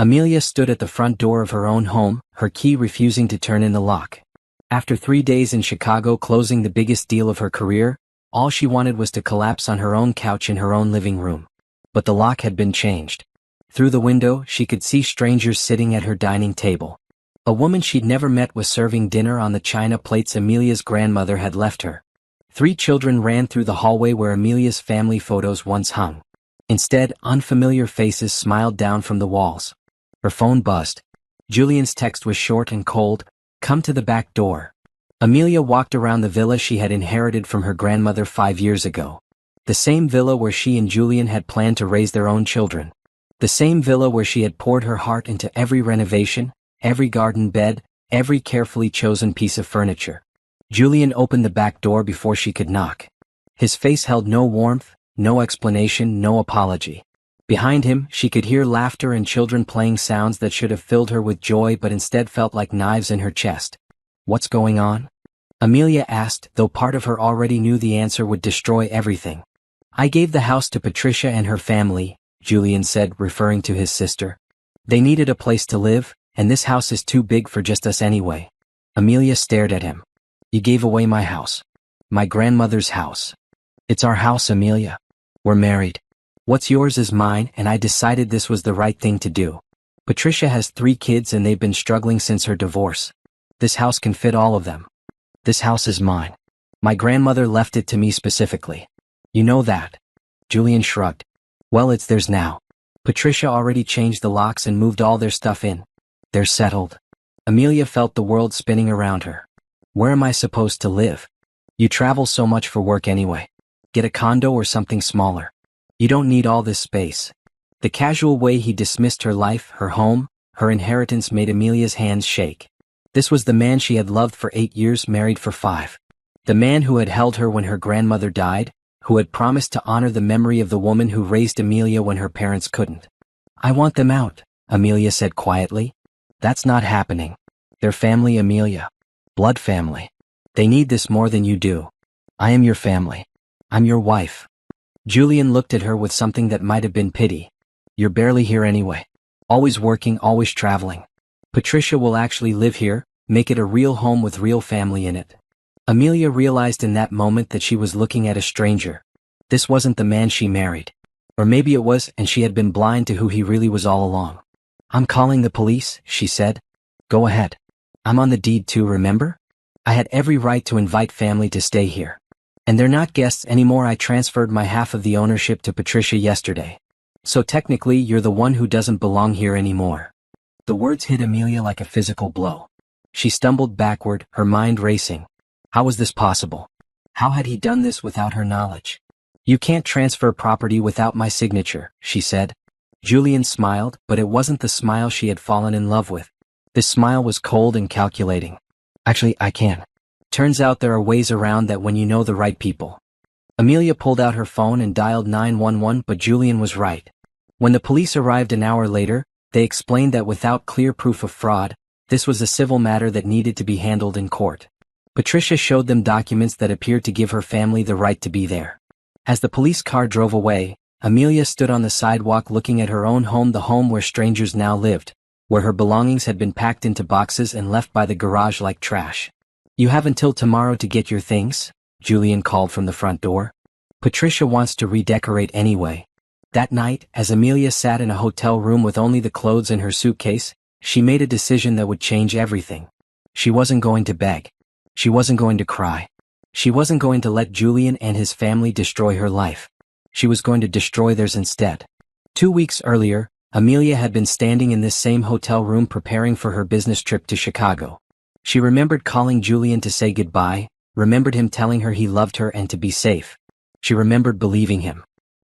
Amelia stood at the front door of her own home, her key refusing to turn in the lock. After 3 days in Chicago closing the biggest deal of her career, all she wanted was to collapse on her own couch in her own living room. But the lock had been changed. Through the window, she could see strangers sitting at her dining table. A woman she'd never met was serving dinner on the china plates Amelia's grandmother had left her. 3 children ran through the hallway where Amelia's family photos once hung. Instead, unfamiliar faces smiled down from the walls. Her phone buzzed. Julian's text was short and cold, "Come to the back door." Amelia walked around the villa she had inherited from her grandmother 5 years ago. The same villa where she and Julian had planned to raise their own children. The same villa where she had poured her heart into every renovation, every garden bed, every carefully chosen piece of furniture. Julian opened the back door before she could knock. His face held no warmth, no explanation, no apology. Behind him, she could hear laughter and children playing sounds that should have filled her with joy but instead felt like knives in her chest. "What's going on?" Amelia asked, though part of her already knew the answer would destroy everything. "I gave the house to Patricia and her family," Julian said, referring to his sister. "They needed a place to live, and this house is too big for just us anyway." Amelia stared at him. "You gave away my house. My grandmother's house. It's our house, Amelia. We're married. What's yours is mine, and I decided this was the right thing to do. Patricia has 3 kids and they've been struggling since her divorce. This house can fit all of them. This house is mine. My grandmother left it to me specifically. You know that." Julian shrugged. "Well, it's theirs now. Patricia already changed the locks and moved all their stuff in. They're settled." Amelia felt the world spinning around her. "Where am I supposed to live? You travel so much for work anyway. Get a condo or something smaller. You don't need all this space." The casual way he dismissed her life, her home, her inheritance made Amelia's hands shake. This was the man she had loved for 8 years, married for 5. The man who had held her when her grandmother died, who had promised to honor the memory of the woman who raised Amelia when her parents couldn't. "I want them out," Amelia said quietly. "That's not happening. They're family, Amelia. Blood family. They need this more than you do. I am your family. I'm your wife." Julian looked at her with something that might have been pity. "You're barely here anyway. Always working, always traveling. Patricia will actually live here, make it a real home with real family in it." Amelia realized in that moment that she was looking at a stranger. This wasn't the man she married. Or maybe it was, and she had been blind to who he really was all along. "I'm calling the police," she said. "Go ahead. I'm on the deed too, remember? I had every right to invite family to stay here. And they're not guests anymore. I transferred my half of the ownership to Patricia yesterday. So technically you're the one who doesn't belong here anymore." The words hit Amelia like a physical blow. She stumbled backward, her mind racing. How was this possible? How had he done this without her knowledge? "You can't transfer property without my signature," she said. Julian smiled, but it wasn't the smile she had fallen in love with. This smile was cold and calculating. "Actually, I can. Turns out there are ways around that when you know the right people." Amelia pulled out her phone and dialed 911, but Julian was right. When the police arrived an hour later, they explained that without clear proof of fraud, this was a civil matter that needed to be handled in court. Patricia showed them documents that appeared to give her family the right to be there. As the police car drove away, Amelia stood on the sidewalk looking at her own home, the home where strangers now lived, where her belongings had been packed into boxes and left by the garage like trash. "You have until tomorrow to get your things," Julian called from the front door. "Patricia wants to redecorate anyway." That night, as Amelia sat in a hotel room with only the clothes in her suitcase, she made a decision that would change everything. She wasn't going to beg. She wasn't going to cry. She wasn't going to let Julian and his family destroy her life. She was going to destroy theirs instead. 2 weeks earlier, Amelia had been standing in this same hotel room preparing for her business trip to Chicago. She remembered calling Julian to say goodbye, remembered him telling her he loved her and to be safe. She remembered believing him.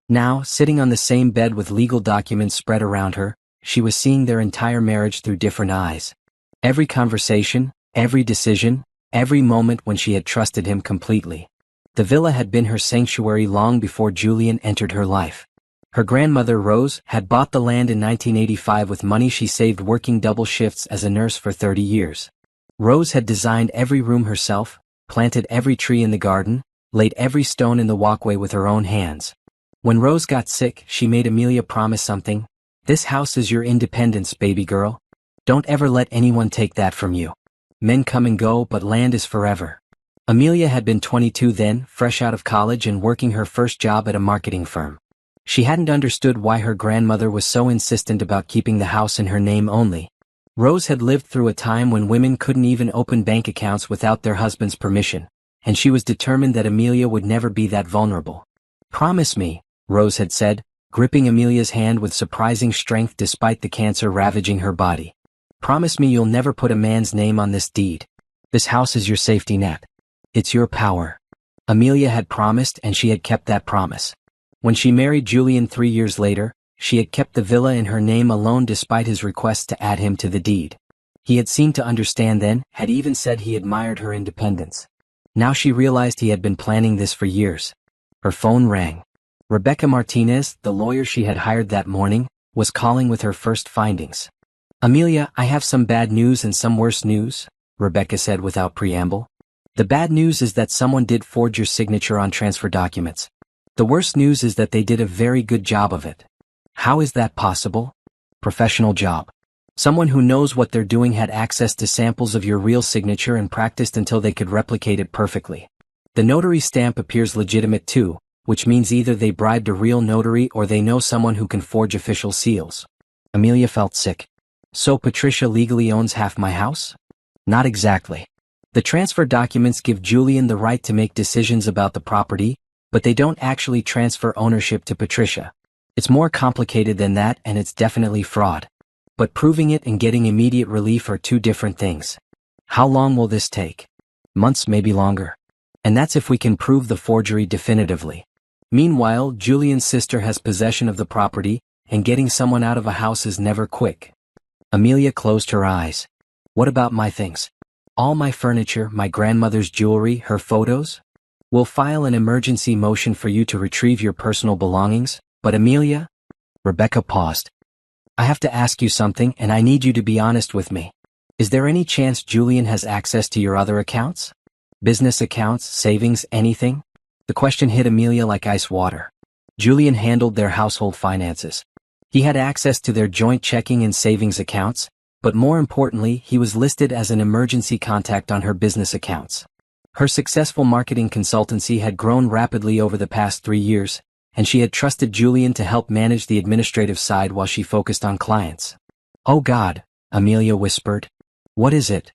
Now, sitting on the same bed with legal documents spread around her, she was seeing their entire marriage through different eyes. Every conversation, every decision, every moment when she had trusted him completely. The villa had been her sanctuary long before Julian entered her life. Her grandmother, Rose, had bought the land in 1985 with money she saved working double shifts as a nurse for 30 years. Rose had designed every room herself, planted every tree in the garden, laid every stone in the walkway with her own hands. When Rose got sick, she made Amelia promise something, This house is your independence, baby girl. Don't ever let anyone take that from you. Men come and go, but land is forever. Amelia had been 22 then, fresh out of college and working her first job at a marketing firm. She hadn't understood why her grandmother was so insistent about keeping the house in her name only. Rose had lived through a time when women couldn't even open bank accounts without their husband's permission, and she was determined that Amelia would never be that vulnerable. "Promise me," Rose had said, gripping Amelia's hand with surprising strength despite the cancer ravaging her body. "Promise me you'll never put a man's name on this deed. This house is your safety net. It's your power." Amelia had promised, and she had kept that promise. When she married Julian 3 years later, she had kept the villa in her name alone despite his requests to add him to the deed. He had seemed to understand then, had even said he admired her independence. Now she realized he had been planning this for years. Her phone rang. Rebecca Martinez, the lawyer she had hired that morning, was calling with her first findings. "Amelia, I have some bad news and some worse news," Rebecca said without preamble. "The bad news is that someone did forge your signature on transfer documents. The worst news is that they did a very good job of it." "How is that possible?" "Professional job. Someone who knows what they're doing had access to samples of your real signature and practiced until they could replicate it perfectly. The notary stamp appears legitimate too, which means either they bribed a real notary or they know someone who can forge official seals." Amelia felt sick. "So Patricia legally owns half my house?" "Not exactly. The transfer documents give Julian the right to make decisions about the property, but they don't actually transfer ownership to Patricia. It's more complicated than that, and it's definitely fraud. But proving it and getting immediate relief are two different things." "How long will this take?" "Months, maybe longer. And that's if we can prove the forgery definitively. Meanwhile, Julian's sister has possession of the property, and getting someone out of a house is never quick." Amelia closed her eyes. "What about my things? All my furniture, my grandmother's jewelry, her photos? We'll file an emergency motion for you to retrieve your personal belongings, but Amelia?" Rebecca paused. "I have to ask you something, and I need you to be honest with me. Is there any chance Julian has access to your other accounts? Business accounts, savings, anything?" The question hit Amelia like ice water. Julian handled their household finances. He had access to their joint checking and savings accounts, but more importantly, he was listed as an emergency contact on her business accounts. Her successful marketing consultancy had grown rapidly over the past 3 years, and she had trusted Julian to help manage the administrative side while she focused on clients. "Oh God," Amelia whispered. "What is it?"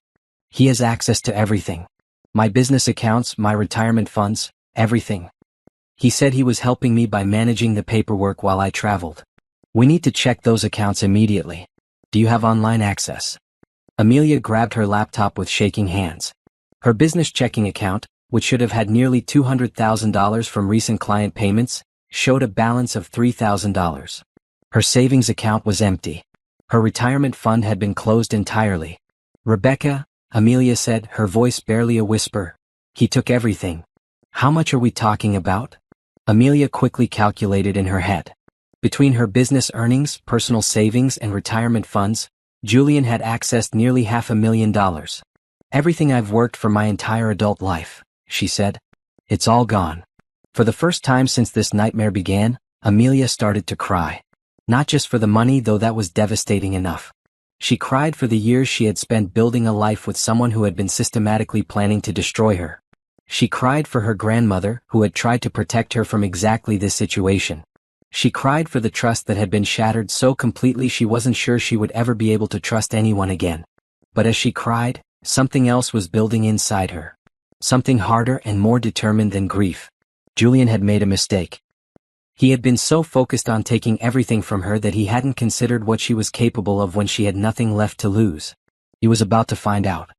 "He has access to everything. My business accounts, my retirement funds, everything. He said he was helping me by managing the paperwork while I traveled. We need to check those accounts immediately. Do you have online access?" Amelia grabbed her laptop with shaking hands. Her business checking account, which should have had nearly $200,000 from recent client payments, showed a balance of $3,000. Her savings account was empty. Her retirement fund had been closed entirely. "Rebecca," Amelia said, her voice barely a whisper, "he took everything. How much are we talking about?" Amelia quickly calculated in her head. Between her business earnings, personal savings, and retirement funds, Julian had accessed nearly $500,000. "Everything I've worked for my entire adult life," she said. "It's all gone." For the first time since this nightmare began, Amelia started to cry. Not just for the money, though that was devastating enough. She cried for the years she had spent building a life with someone who had been systematically planning to destroy her. She cried for her grandmother, who had tried to protect her from exactly this situation. She cried for the trust that had been shattered so completely she wasn't sure she would ever be able to trust anyone again. But as she cried, something else was building inside her. Something harder and more determined than grief. Julian had made a mistake. He had been so focused on taking everything from her that he hadn't considered what she was capable of when she had nothing left to lose. He was about to find out.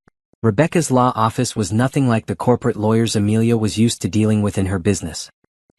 Rebecca's law office was nothing like the corporate lawyers Amelia was used to dealing with in her business.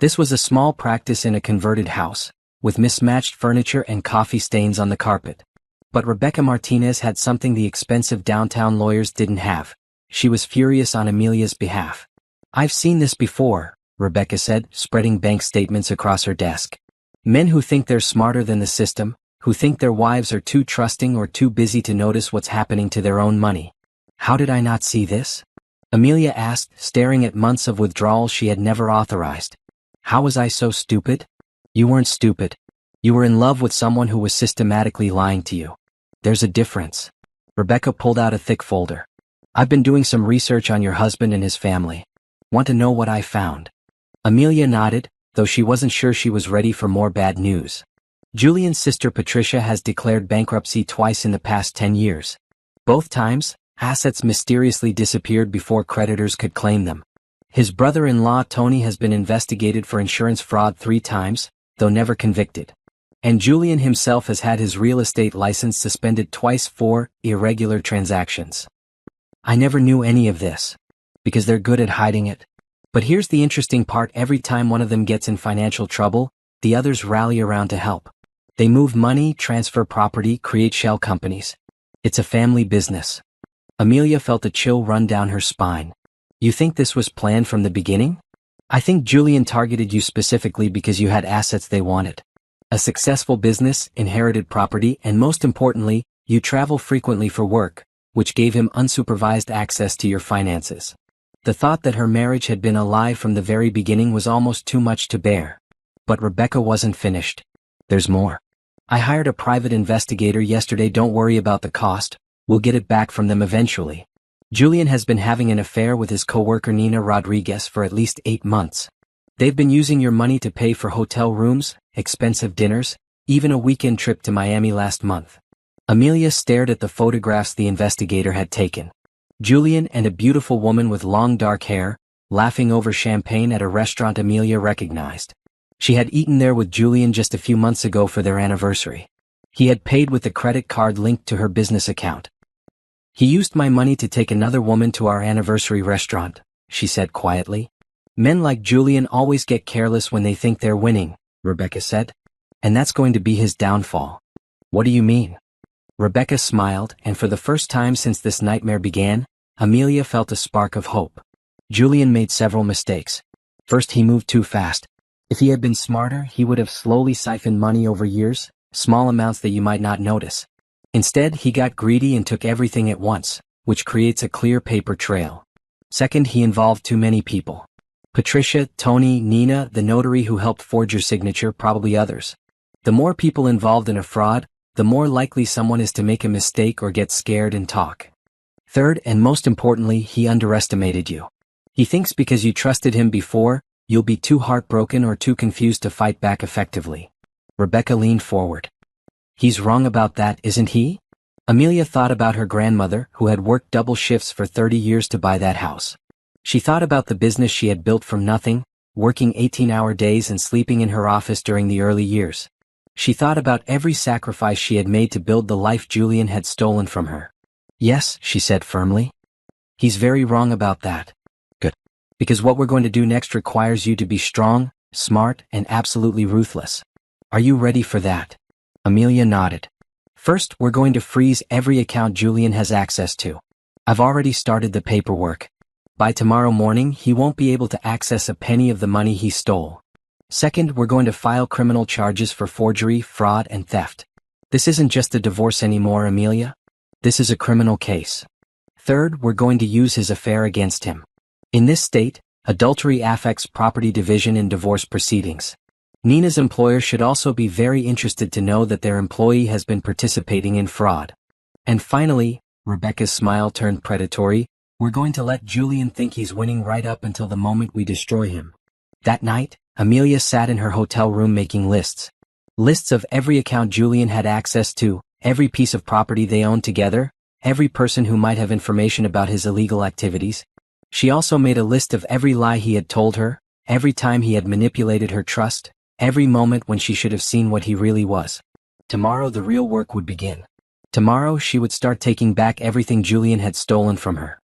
This was a small practice in a converted house, with mismatched furniture and coffee stains on the carpet. But Rebecca Martinez had something the expensive downtown lawyers didn't have. She was furious on Amelia's behalf. "I've seen this before," Rebecca said, spreading bank statements across her desk. "Men who think they're smarter than the system, who think their wives are too trusting or too busy to notice what's happening to their own money. How did I not see this?" Amelia asked, staring at months of withdrawal she had never authorized. "How was I so stupid?" "You weren't stupid. You were in love with someone who was systematically lying to you. There's a difference. Rebecca pulled out a thick folder. I've been doing some research on your husband and his family. Want to know what I found? Amelia nodded, though she wasn't sure she was ready for more bad news. Julian's sister Patricia has declared bankruptcy twice in the past 10 years. Both times, assets mysteriously disappeared before creditors could claim them. His brother-in-law Tony has been investigated for insurance fraud 3 times, though never convicted. And Julian himself has had his real estate license suspended twice for irregular transactions. I never knew any of this, because they're good at hiding it. But here's the interesting part: every time one of them gets in financial trouble, the others rally around to help. They move money, transfer property, create shell companies. It's a family business. Amelia felt a chill run down her spine. You think this was planned from the beginning? I think Julian targeted you specifically because you had assets they wanted. A successful business, inherited property, and most importantly, you travel frequently for work, which gave him unsupervised access to your finances. The thought that her marriage had been a lie from the very beginning was almost too much to bear. But Rebecca wasn't finished. There's more. I hired a private investigator yesterday. Don't worry about the cost. We'll get it back from them eventually. Julian has been having an affair with his coworker Nina Rodriguez for at least 8 months. They've been using your money to pay for hotel rooms, expensive dinners, even a weekend trip to Miami last month. Amelia stared at the photographs the investigator had taken. Julian and a beautiful woman with long dark hair, laughing over champagne at a restaurant Amelia recognized. She had eaten there with Julian just a few months ago for their anniversary. He had paid with a credit card linked to her business account. He used my money to take another woman to our anniversary restaurant, she said quietly. Men like Julian always get careless when they think they're winning, Rebecca said. And that's going to be his downfall. What do you mean? Rebecca smiled, and for the first time since this nightmare began, Amelia felt a spark of hope. Julian made several mistakes. First, he moved too fast. If he had been smarter, he would have slowly siphoned money over years, small amounts that you might not notice. Instead, he got greedy and took everything at once, which creates a clear paper trail. Second, he involved too many people. Patricia, Tony, Nina, the notary who helped forge your signature, probably others. The more people involved in a fraud, the more likely someone is to make a mistake or get scared and talk. Third, and most importantly, he underestimated you. He thinks because you trusted him before, you'll be too heartbroken or too confused to fight back effectively. Rebecca leaned forward. He's wrong about that, isn't he? Amelia thought about her grandmother, who had worked double shifts for 30 years to buy that house. She thought about the business she had built from nothing, working 18-hour days and sleeping in her office during the early years. She thought about every sacrifice she had made to build the life Julian had stolen from her. Yes, she said firmly. He's very wrong about that. Good. Because what we're going to do next requires you to be strong, smart, and absolutely ruthless. Are you ready for that? Amelia nodded. First, we're going to freeze every account Julian has access to. I've already started the paperwork. By tomorrow morning, he won't be able to access a penny of the money he stole. Second, we're going to file criminal charges for forgery, fraud, and theft. This isn't just a divorce anymore, Amelia. This is a criminal case. Third, we're going to use his affair against him. In this state, adultery affects property division in divorce proceedings. Nina's employer should also be very interested to know that their employee has been participating in fraud. And finally, Rebecca's smile turned predatory, we're going to let Julian think he's winning right up until the moment we destroy him. That night, Amelia sat in her hotel room making lists. Lists of every account Julian had access to, every piece of property they owned together, every person who might have information about his illegal activities. She also made a list of every lie he had told her, every time he had manipulated her trust, every moment when she should have seen what he really was. Tomorrow the real work would begin. Tomorrow she would start taking back everything Julian had stolen from her.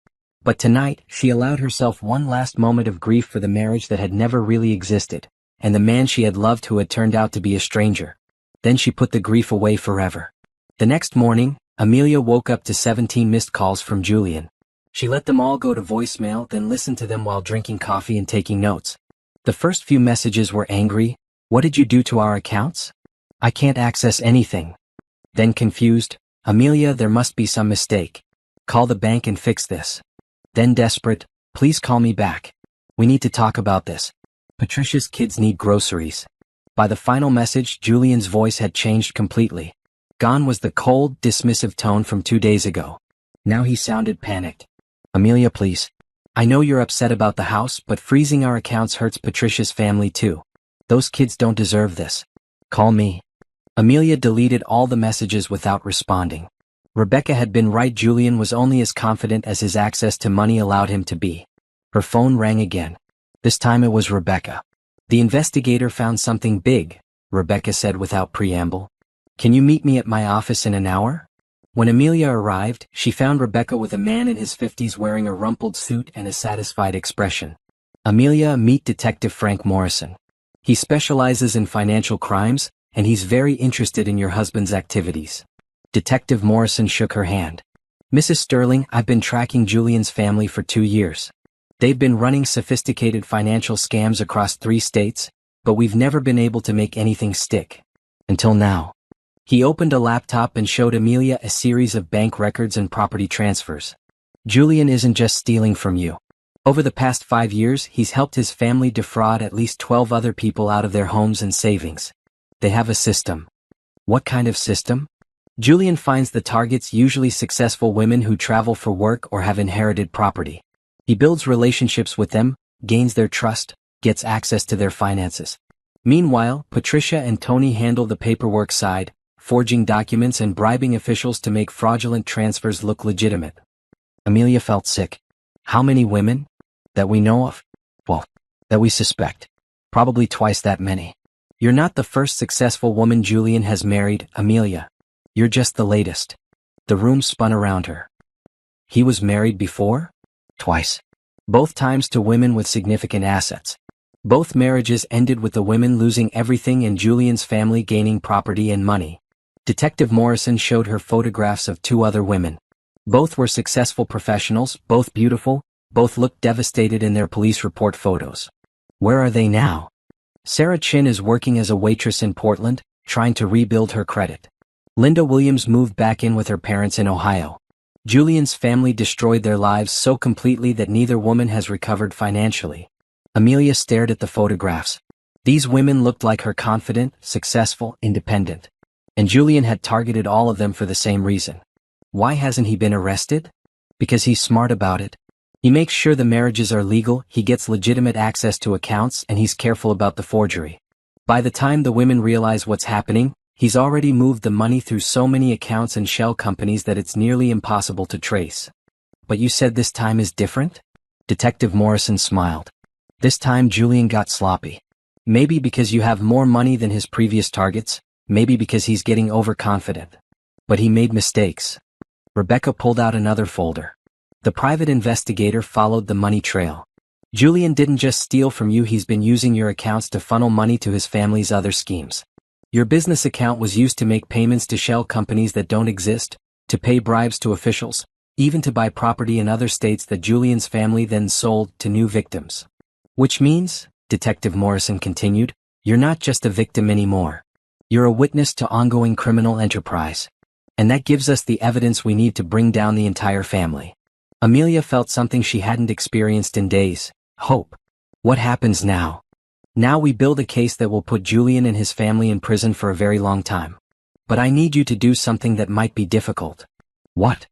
But tonight, she allowed herself one last moment of grief for the marriage that had never really existed, and the man she had loved who had turned out to be a stranger. Then she put the grief away forever. The next morning, Amelia woke up to 17 missed calls from Julian. She let them all go to voicemail, then listened to them while drinking coffee and taking notes. The first few messages were angry. What did you do to our accounts? I can't access anything. Then confused, Amelia, there must be some mistake. Call the bank and fix this. Then desperate, please call me back. We need to talk about this. Patricia's kids need groceries. By the final message, Julian's voice had changed completely. Gone was the cold, dismissive tone from 2 days ago. Now he sounded panicked. Amelia, please. I know you're upset about the house, but freezing our accounts hurts Patricia's family too. Those kids don't deserve this. Call me. Amelia deleted all the messages without responding. Rebecca had been right. Julian was only as confident as his access to money allowed him to be. Her phone rang again. This time it was Rebecca. The investigator found something big, Rebecca said without preamble. Can you meet me at my office in an hour? When Amelia arrived, she found Rebecca with a man in his 50s wearing a rumpled suit and a satisfied expression. Amelia, meet Detective Frank Morrison. He specializes in financial crimes, and he's very interested in your husband's activities. Detective Morrison shook her hand. Mrs. Sterling, I've been tracking Julian's family for 2 years. They've been running sophisticated financial scams across 3 states, but we've never been able to make anything stick. Until now. He opened a laptop and showed Amelia a series of bank records and property transfers. Julian isn't just stealing from you. Over the past 5 years, he's helped his family defraud at least 12 other people out of their homes and savings. They have a system. What kind of system? Julian finds the targets usually successful women who travel for work or have inherited property. He builds relationships with them, gains their trust, gets access to their finances. Meanwhile, Patricia and Tony handle the paperwork side, forging documents and bribing officials to make fraudulent transfers look legitimate. Amelia felt sick. How many women? That we know of? Well, that we suspect. Probably twice that many. You're not the first successful woman Julian has married, Amelia. You're just the latest. The room spun around her. He was married before? Twice. Both times to women with significant assets. Both marriages ended with the women losing everything and Julian's family gaining property and money. Detective Morrison showed her photographs of 2 other women. Both were successful professionals, both beautiful, both looked devastated in their police report photos. Where are they now? Sarah Chin is working as a waitress in Portland, trying to rebuild her credit. Linda Williams moved back in with her parents in Ohio. Julian's family destroyed their lives so completely that neither woman has recovered financially. Amelia stared at the photographs. These women looked like her: confident, successful, independent. And Julian had targeted all of them for the same reason. Why hasn't he been arrested? Because he's smart about it. He makes sure the marriages are legal, he gets legitimate access to accounts, and he's careful about the forgery. By the time the women realize what's happening, he's already moved the money through so many accounts and shell companies that it's nearly impossible to trace. But you said this time is different? Detective Morrison smiled. This time Julian got sloppy. Maybe because you have more money than his previous targets, maybe because he's getting overconfident. But he made mistakes. Rebecca pulled out another folder. The private investigator followed the money trail. Julian didn't just steal from you, he's been using your accounts to funnel money to his family's other schemes. Your business account was used to make payments to shell companies that don't exist, to pay bribes to officials, even to buy property in other states that Julian's family then sold to new victims. Which means, Detective Morrison continued, you're not just a victim anymore. You're a witness to ongoing criminal enterprise. And that gives us the evidence we need to bring down the entire family. Amelia felt something she hadn't experienced in days: hope. What happens now? Now we build a case that will put Julian and his family in prison for a very long time. But I need you to do something that might be difficult. What?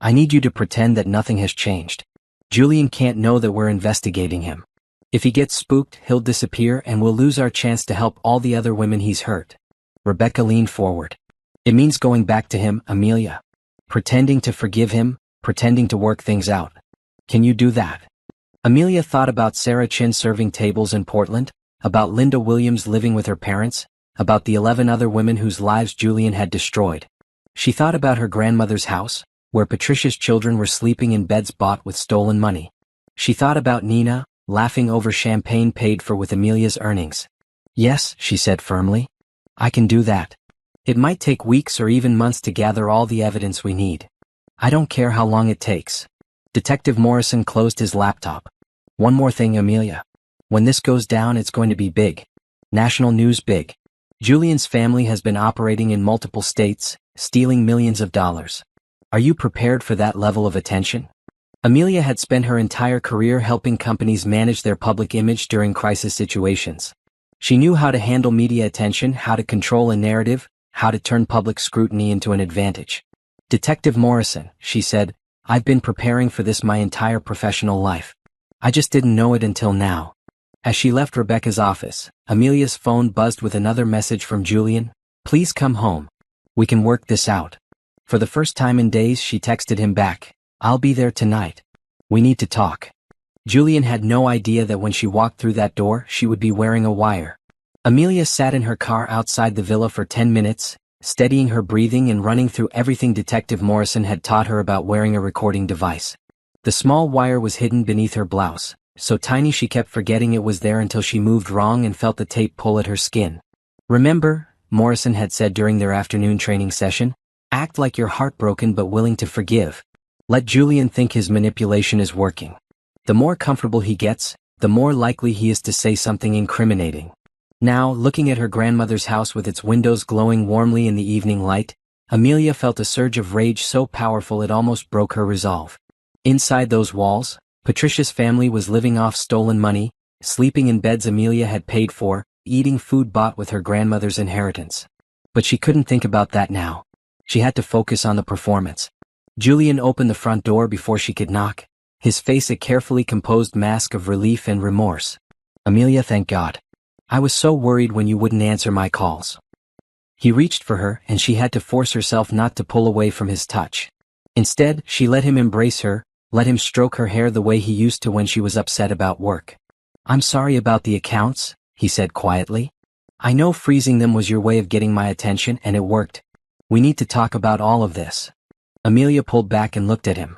I need you to pretend that nothing has changed. Julian can't know that we're investigating him. If he gets spooked, he'll disappear and we'll lose our chance to help all the other women he's hurt. Rebecca leaned forward. It means going back to him, Amelia. Pretending to forgive him, pretending to work things out. Can you do that? Amelia thought about Sarah Chin serving tables in Portland, about Linda Williams living with her parents, about the 11 other women whose lives Julian had destroyed. She thought about her grandmother's house, where Patricia's children were sleeping in beds bought with stolen money. She thought about Nina, laughing over champagne paid for with Amelia's earnings. Yes, she said firmly. I can do that. It might take weeks or even months to gather all the evidence we need. I don't care how long it takes. Detective Morrison closed his laptop. One more thing, Amelia. When this goes down, it's going to be big. National news big. Julian's family has been operating in multiple states, stealing millions of dollars. Are you prepared for that level of attention? Amelia had spent her entire career helping companies manage their public image during crisis situations. She knew how to handle media attention, how to control a narrative, how to turn public scrutiny into an advantage. "Detective Morrison," she said, "I've been preparing for this my entire professional life. I just didn't know it until now." As she left Rebecca's office, Amelia's phone buzzed with another message from Julian. "Please come home. We can work this out." For the first time in days, she texted him back, "I'll be there tonight. We need to talk." Julian had no idea that when she walked through that door, she would be wearing a wire. Amelia sat in her car outside the villa for 10 minutes, steadying her breathing and running through everything Detective Morrison had taught her about wearing a recording device. The small wire was hidden beneath her blouse, so tiny she kept forgetting it was there until she moved wrong and felt the tape pull at her skin. "Remember," Morrison had said during their afternoon training session, "act like you're heartbroken but willing to forgive. Let Julian think his manipulation is working. The more comfortable he gets, the more likely he is to say something incriminating." Now, looking at her grandmother's house with its windows glowing warmly in the evening light, Amelia felt a surge of rage so powerful it almost broke her resolve. Inside those walls, Patricia's family was living off stolen money, sleeping in beds Amelia had paid for, eating food bought with her grandmother's inheritance. But she couldn't think about that now. She had to focus on the performance. Julian opened the front door before she could knock, his face a carefully composed mask of relief and remorse. "Amelia, thank God. I was so worried when you wouldn't answer my calls." He reached for her and she had to force herself not to pull away from his touch. Instead, she let him embrace her, let him stroke her hair the way he used to when she was upset about work. "I'm sorry about the accounts," he said quietly. "I know freezing them was your way of getting my attention and it worked. We need to talk about all of this." Amelia pulled back and looked at him.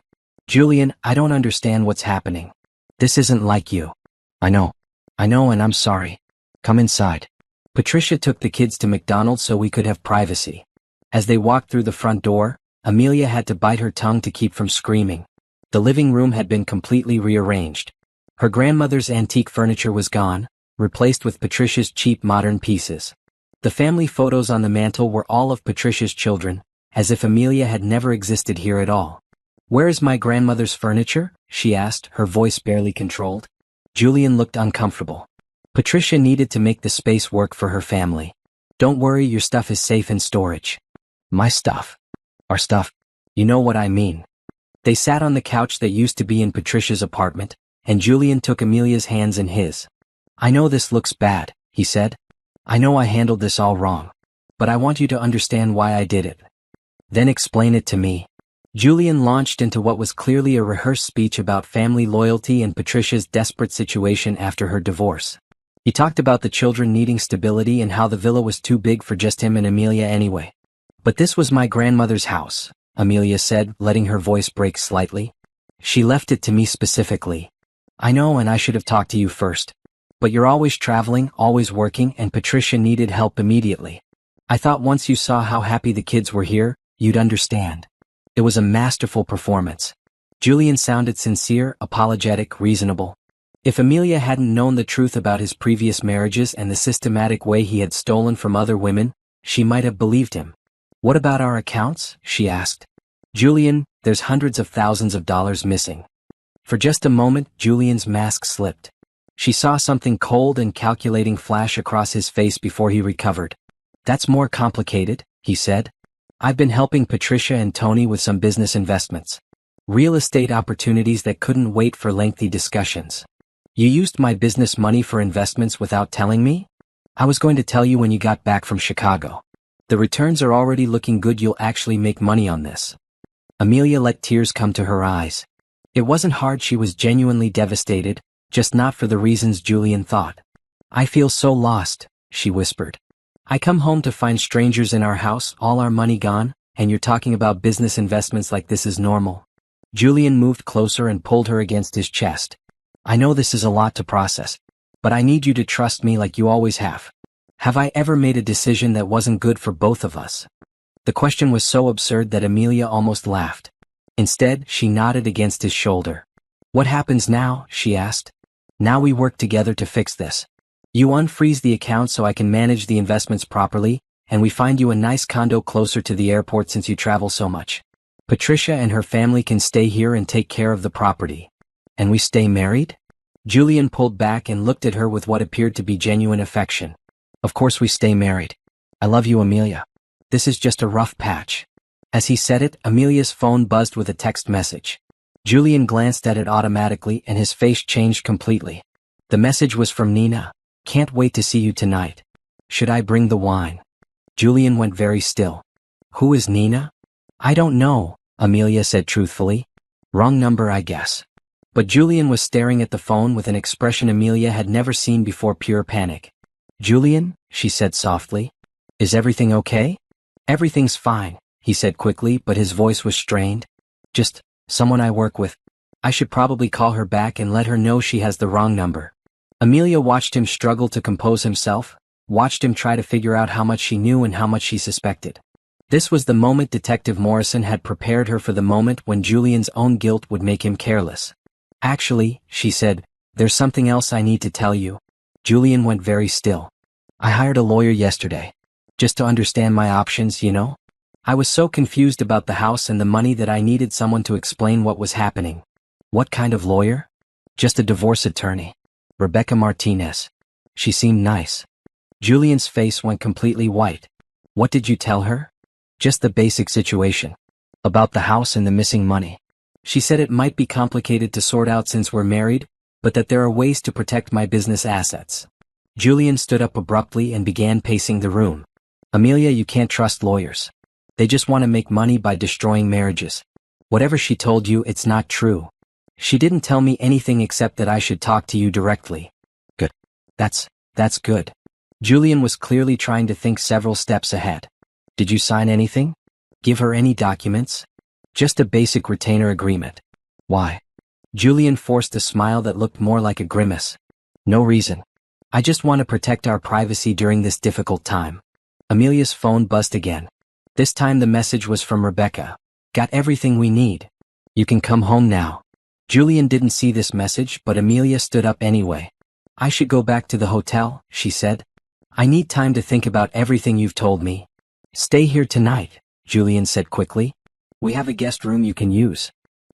"Julian, I don't understand what's happening. This isn't like you." I know, and I'm sorry. Come inside." Patricia took the kids to McDonald's so we could have privacy. As they walked through the front door, Amelia had to bite her tongue to keep from screaming. The living room had been completely rearranged. Her grandmother's antique furniture was gone, replaced with Patricia's cheap modern pieces. The family photos on the mantel were all of Patricia's children, as if Amelia had never existed here at all. "Where is my grandmother's furniture?" she asked, her voice barely controlled. Julian looked uncomfortable. Patricia needed to make the space work for her family. "Don't worry, your stuff is safe in storage." "My stuff?" "Our stuff. You know what I mean." They sat on the couch that used to be in Patricia's apartment, and Julian took Amelia's hands in his. "I know this looks bad," he said. "I know I handled this all wrong. But I want you to understand why I did it. Then explain it to me." Julian launched into what was clearly a rehearsed speech about family loyalty and Patricia's desperate situation after her divorce. He talked about the children needing stability and how the villa was too big for just him and Amelia anyway. "But this was my grandmother's house," Amelia said, letting her voice break slightly. "She left it to me specifically. I know, and I should have talked to you first. But you're always traveling, always working, and Patricia needed help immediately. I thought once you saw how happy the kids were here, you'd understand." It was a masterful performance. Julian sounded sincere, apologetic, reasonable. If Amelia hadn't known the truth about his previous marriages and the systematic way he had stolen from other women, she might have believed him. "What about our accounts?" she asked. "Julian, there's hundreds of thousands of dollars missing." For just a moment, Julian's mask slipped. She saw something cold and calculating flash across his face before he recovered. "That's more complicated," he said. "I've been helping Patricia and Tony with some business investments. Real estate opportunities that couldn't wait for lengthy discussions." "You used my business money for investments without telling me?" "I was going to tell you when you got back from Chicago. The returns are already looking good, you'll actually make money on this." Amelia let tears come to her eyes. It wasn't hard, she was genuinely devastated, just not for the reasons Julian thought. "I feel so lost," she whispered. "I come home to find strangers in our house, all our money gone, and you're talking about business investments like this is normal." Julian moved closer and pulled her against his chest. "I know this is a lot to process, but I need you to trust me like you always have. Have I ever made a decision that wasn't good for both of us?" The question was so absurd that Amelia almost laughed. Instead, she nodded against his shoulder. "What happens now?" she asked. "Now we work together to fix this. You unfreeze the account so I can manage the investments properly, and we find you a nice condo closer to the airport since you travel so much. Patricia and her family can stay here and take care of the property. And we stay married?" Julian pulled back and looked at her with what appeared to be genuine affection. Of course we stay married. I love you, Amelia. This is just a rough patch. As he said it, Amelia's phone buzzed with a text message. Julian glanced at it automatically and his face changed completely. The message was from Nina. Can't wait to see you tonight. Should I bring the wine? Julian went very still. Who is Nina? I don't know, Amelia said truthfully. Wrong number, I guess. But Julian was staring at the phone with an expression Amelia had never seen before, pure panic. Julian, she said softly. Is everything okay? Everything's fine, he said quickly, but his voice was strained. Just someone I work with. I should probably call her back and let her know she has the wrong number. Amelia watched him struggle to compose himself, watched him try to figure out how much she knew and how much she suspected. This was the moment Detective Morrison had prepared her for, the moment when Julian's own guilt would make him careless. Actually, she said, there's something else I need to tell you. Julian went very still. I hired a lawyer yesterday. Just to understand my options, you know? I was so confused about the house and the money that I needed someone to explain what was happening. What kind of lawyer? Just a divorce attorney. Rebecca Martinez. She seemed nice. Julian's face went completely white. What did you tell her? Just the basic situation. About the house and the missing money. She said it might be complicated to sort out since we're married, but that there are ways to protect my business assets. Julian stood up abruptly and began pacing the room. Amelia, you can't trust lawyers. They just want to make money by destroying marriages. Whatever she told you, it's not true. She didn't tell me anything except that I should talk to you directly. Good. That's good. Julian was clearly trying to think several steps ahead. Did you sign anything? Give her any documents? Just a basic retainer agreement. Why? Julian forced a smile that looked more like a grimace. No reason. I just want to protect our privacy during this difficult time. Amelia's phone buzzed again. This time the message was from Rebecca. Got everything we need. You can come home now. Julian didn't see this message, but Amelia stood up anyway. I should go back to the hotel, she said. I need time to think about everything you've told me. Stay here tonight, Julian said quickly. We have a guest room you can use.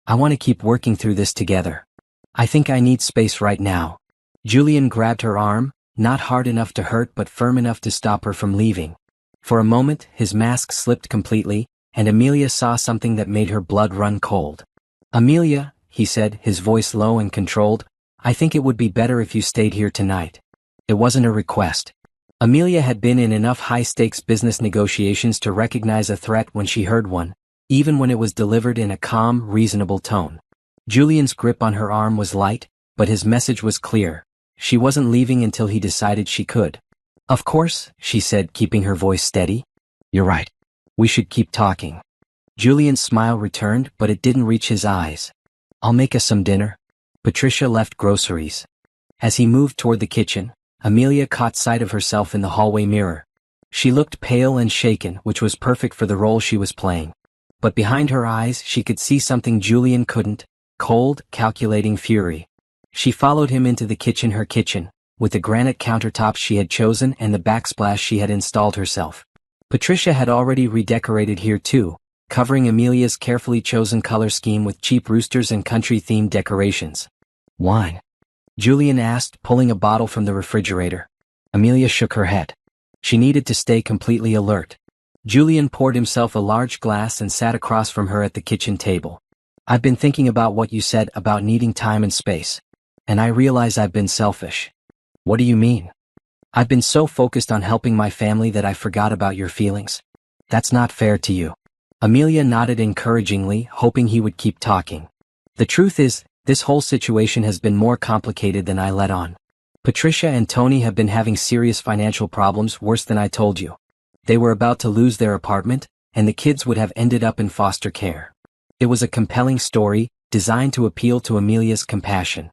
I want to keep working through this together. I think I need space right now. Julian grabbed her arm, not hard enough to hurt but firm enough to stop her from leaving. For a moment, his mask slipped completely, and Amelia saw something that made her blood run cold. Amelia, he said, his voice low and controlled, I think it would be better if you stayed here tonight. It wasn't a request. Amelia had been in enough high-stakes business negotiations to recognize a threat when she heard one, even when it was delivered in a calm, reasonable tone. Julian's grip on her arm was light, but his message was clear. She wasn't leaving until he decided she could. Of course, she said, keeping her voice steady. You're right. We should keep talking. Julian's smile returned, but it didn't reach his eyes. I'll make us some dinner. Patricia left groceries. As he moved toward the kitchen, Amelia caught sight of herself in the hallway mirror. She looked pale and shaken, which was perfect for the role she was playing. But behind her eyes she could see something Julian couldn't, cold, calculating fury. She followed him into the kitchen, her kitchen, with the granite countertops she had chosen and the backsplash she had installed herself. Patricia had already redecorated here too, covering Amelia's carefully chosen color scheme with cheap roosters and country-themed decorations. Wine? Julian asked, pulling a bottle from the refrigerator. Amelia shook her head. She needed to stay completely alert. Julian poured himself a large glass and sat across from her at the kitchen table. I've been thinking about what you said about needing time and space. And I realize I've been selfish. What do you mean? I've been so focused on helping my family that I forgot about your feelings. That's not fair to you. Amelia nodded encouragingly, hoping he would keep talking. The truth is, this whole situation has been more complicated than I let on. Patricia and Tony have been having serious financial problems, worse than I told you. They were about to lose their apartment, and the kids would have ended up in foster care. It was a compelling story, designed to appeal to Amelia's compassion.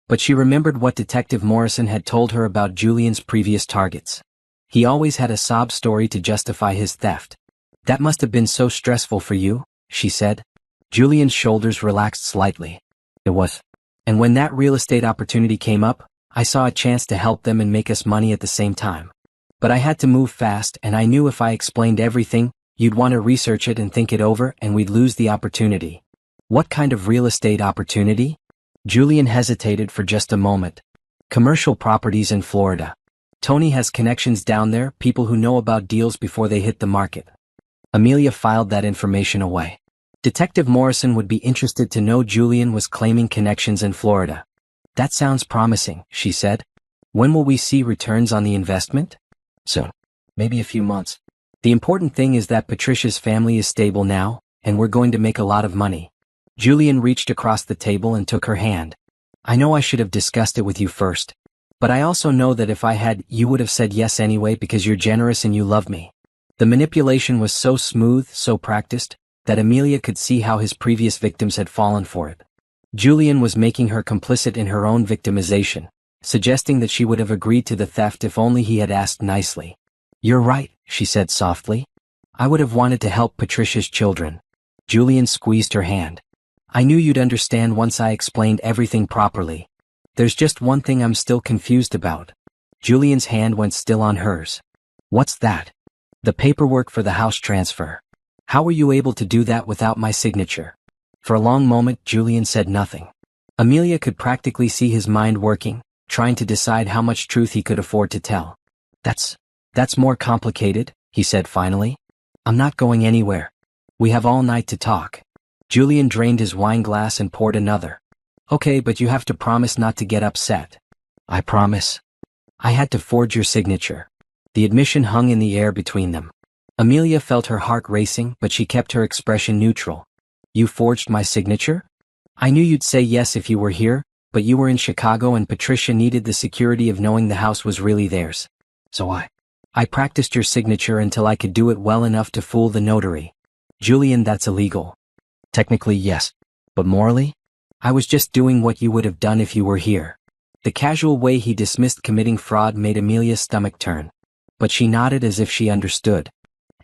But she remembered what Detective Morrison had told her about Julian's previous targets. He always had a sob story to justify his theft. That must have been so stressful for you, she said. Julian's shoulders relaxed slightly. It was. And when that real estate opportunity came up, I saw a chance to help them and make us money at the same time. But I had to move fast, and I knew if I explained everything, you'd want to research it and think it over, and we'd lose the opportunity. What kind of real estate opportunity? Julian hesitated for just a moment. Commercial properties in Florida. Tony has connections down there, people who know about deals before they hit the market. Amelia filed that information away. Detective Morrison would be interested to know Julian was claiming connections in Florida. That sounds promising, she said. When will we see returns on the investment? Soon. Maybe a few months. The important thing is that Patricia's family is stable now, and we're going to make a lot of money. Julian reached across the table and took her hand. I know I should have discussed it with you first. But I also know that if I had, you would have said yes anyway because you're generous and you love me. The manipulation was so smooth, so practiced, that Amelia could see how his previous victims had fallen for it. Julian was making her complicit in her own victimization, suggesting that she would have agreed to the theft if only he had asked nicely. You're right, she said softly. I would have wanted to help Patricia's children. Julian squeezed her hand. I knew you'd understand once I explained everything properly. There's just one thing I'm still confused about. Julian's hand went still on hers. What's that? The paperwork for the house transfer. How were you able to do that without my signature? For a long moment, Julian said nothing. Amelia could practically see his mind working, trying to decide how much truth he could afford to tell. That's more complicated, he said finally. I'm not going anywhere. We have all night to talk. Julian drained his wine glass and poured another. Okay, but you have to promise not to get upset. I promise. I had to forge your signature. The admission hung in the air between them. Amelia felt her heart racing, but she kept her expression neutral. You forged my signature? I knew you'd say yes if you were here, but you were in Chicago and Patricia needed the security of knowing the house was really theirs. So I practiced your signature until I could do it well enough to fool the notary. Julian, that's illegal. Technically, yes. But morally? I was just doing what you would have done if you were here. The casual way he dismissed committing fraud made Amelia's stomach turn. But she nodded as if she understood.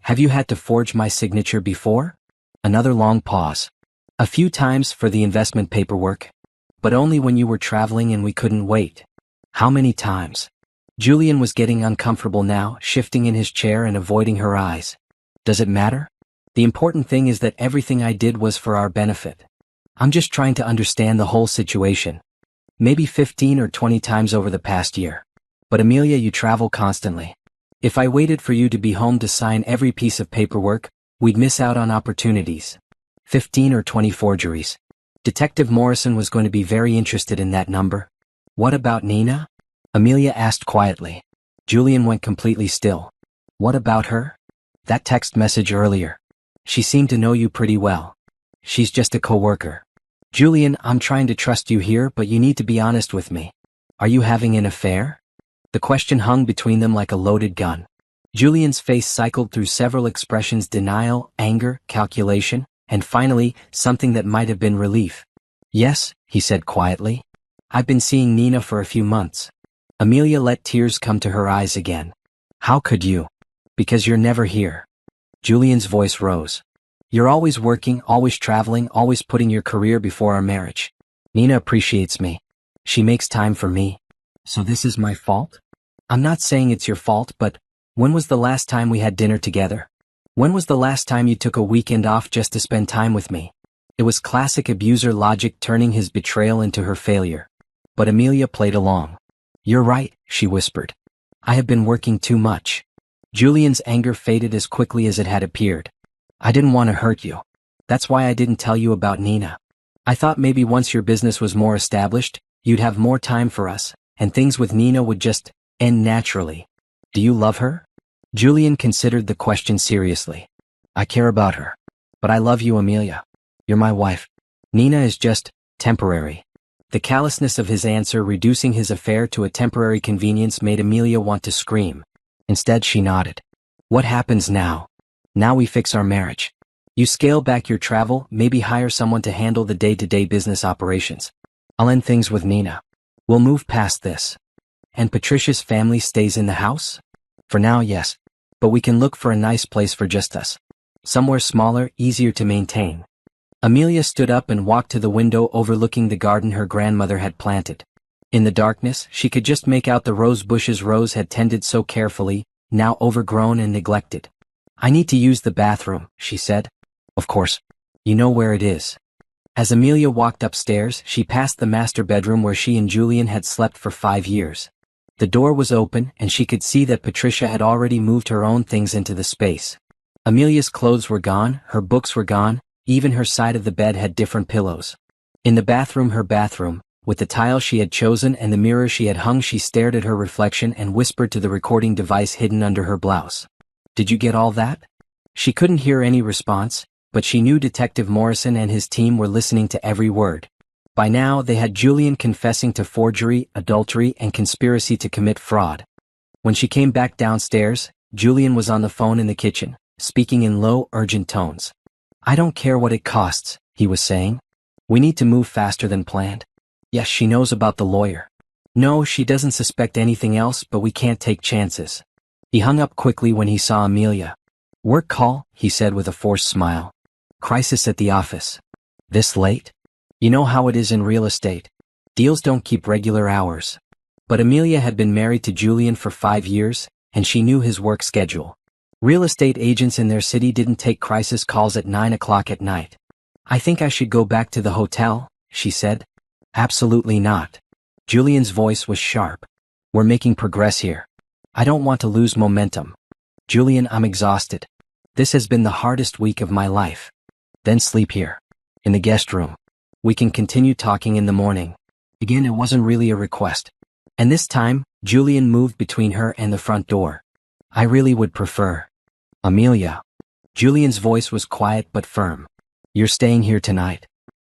Have you had to forge my signature before? Another long pause. A few times for the investment paperwork. But only when you were traveling and we couldn't wait. How many times? Julian was getting uncomfortable now, shifting in his chair and avoiding her eyes. Does it matter? The important thing is that everything I did was for our benefit. I'm just trying to understand the whole situation. Maybe 15 or 20 times over the past year. But Amelia, you travel constantly. If I waited for you to be home to sign every piece of paperwork, we'd miss out on opportunities. 15 or 20 forgeries. Detective Morrison was going to be very interested in that number. What about Nina? Amelia asked quietly. Julian went completely still. What about her? That text message earlier. She seemed to know you pretty well. She's just a coworker. Julian, I'm trying to trust you here, but you need to be honest with me. Are you having an affair? The question hung between them like a loaded gun. Julian's face cycled through several expressions: denial, anger, calculation, and finally, something that might have been relief. Yes, he said quietly. I've been seeing Nina for a few months. Amelia let tears come to her eyes again. How could you? Because you're never here. Julian's voice rose. You're always working, always traveling, always putting your career before our marriage. Nina appreciates me. She makes time for me. So this is my fault? I'm not saying it's your fault, but when was the last time we had dinner together? When was the last time you took a weekend off just to spend time with me? It was classic abuser logic, turning his betrayal into her failure. But Amelia played along. You're right, she whispered. I have been working too much. Julian's anger faded as quickly as it had appeared. I didn't want to hurt you. That's why I didn't tell you about Nina. I thought maybe once your business was more established, you'd have more time for us, and things with Nina would just end naturally. Do you love her? Julian considered the question seriously. I care about her. But I love you, Amelia. You're my wife. Nina is just temporary. The callousness of his answer, reducing his affair to a temporary convenience, made Amelia want to scream. Instead, she nodded. What happens now? Now we fix our marriage. You scale back your travel, maybe hire someone to handle the day-to-day business operations. I'll end things with Nina. We'll move past this. And Patricia's family stays in the house? For now, yes. But we can look for a nice place for just us. Somewhere smaller, easier to maintain. Amelia stood up and walked to the window overlooking the garden her grandmother had planted. In the darkness, she could just make out the rose bushes Rose had tended so carefully, now overgrown and neglected. I need to use the bathroom, she said. Of course. You know where it is. As Amelia walked upstairs, she passed the master bedroom where she and Julian had slept for 5 years. The door was open, and she could see that Patricia had already moved her own things into the space. Amelia's clothes were gone, her books were gone, even her side of the bed had different pillows. In the bathroom, her bathroom, with the tile she had chosen and the mirror she had hung, she stared at her reflection and whispered to the recording device hidden under her blouse. "Did you get all that?" She couldn't hear any response, but she knew Detective Morrison and his team were listening to every word. By now, they had Julian confessing to forgery, adultery, and conspiracy to commit fraud. When she came back downstairs, Julian was on the phone in the kitchen, speaking in low, urgent tones. "I don't care what it costs," he was saying. "We need to move faster than planned." "Yes, she knows about the lawyer." "No, she doesn't suspect anything else, but we can't take chances." He hung up quickly when he saw Amelia. "Work call," he said with a forced smile. "Crisis at the office." "This late?" "You know how it is in real estate. Deals don't keep regular hours." But Amelia had been married to Julian for 5 years, and she knew his work schedule. Real estate agents in their city didn't take crisis calls at 9 o'clock at night. "I think I should go back to the hotel," she said. "Absolutely not." Julian's voice was sharp. "We're making progress here. I don't want to lose momentum." "Julian, I'm exhausted. This has been the hardest week of my life." "Then sleep here. In the guest room. We can continue talking in the morning." Again, it wasn't really a request. And this time, Julian moved between her and the front door. "I really would prefer." "Amelia." Julian's voice was quiet but firm. "You're staying here tonight."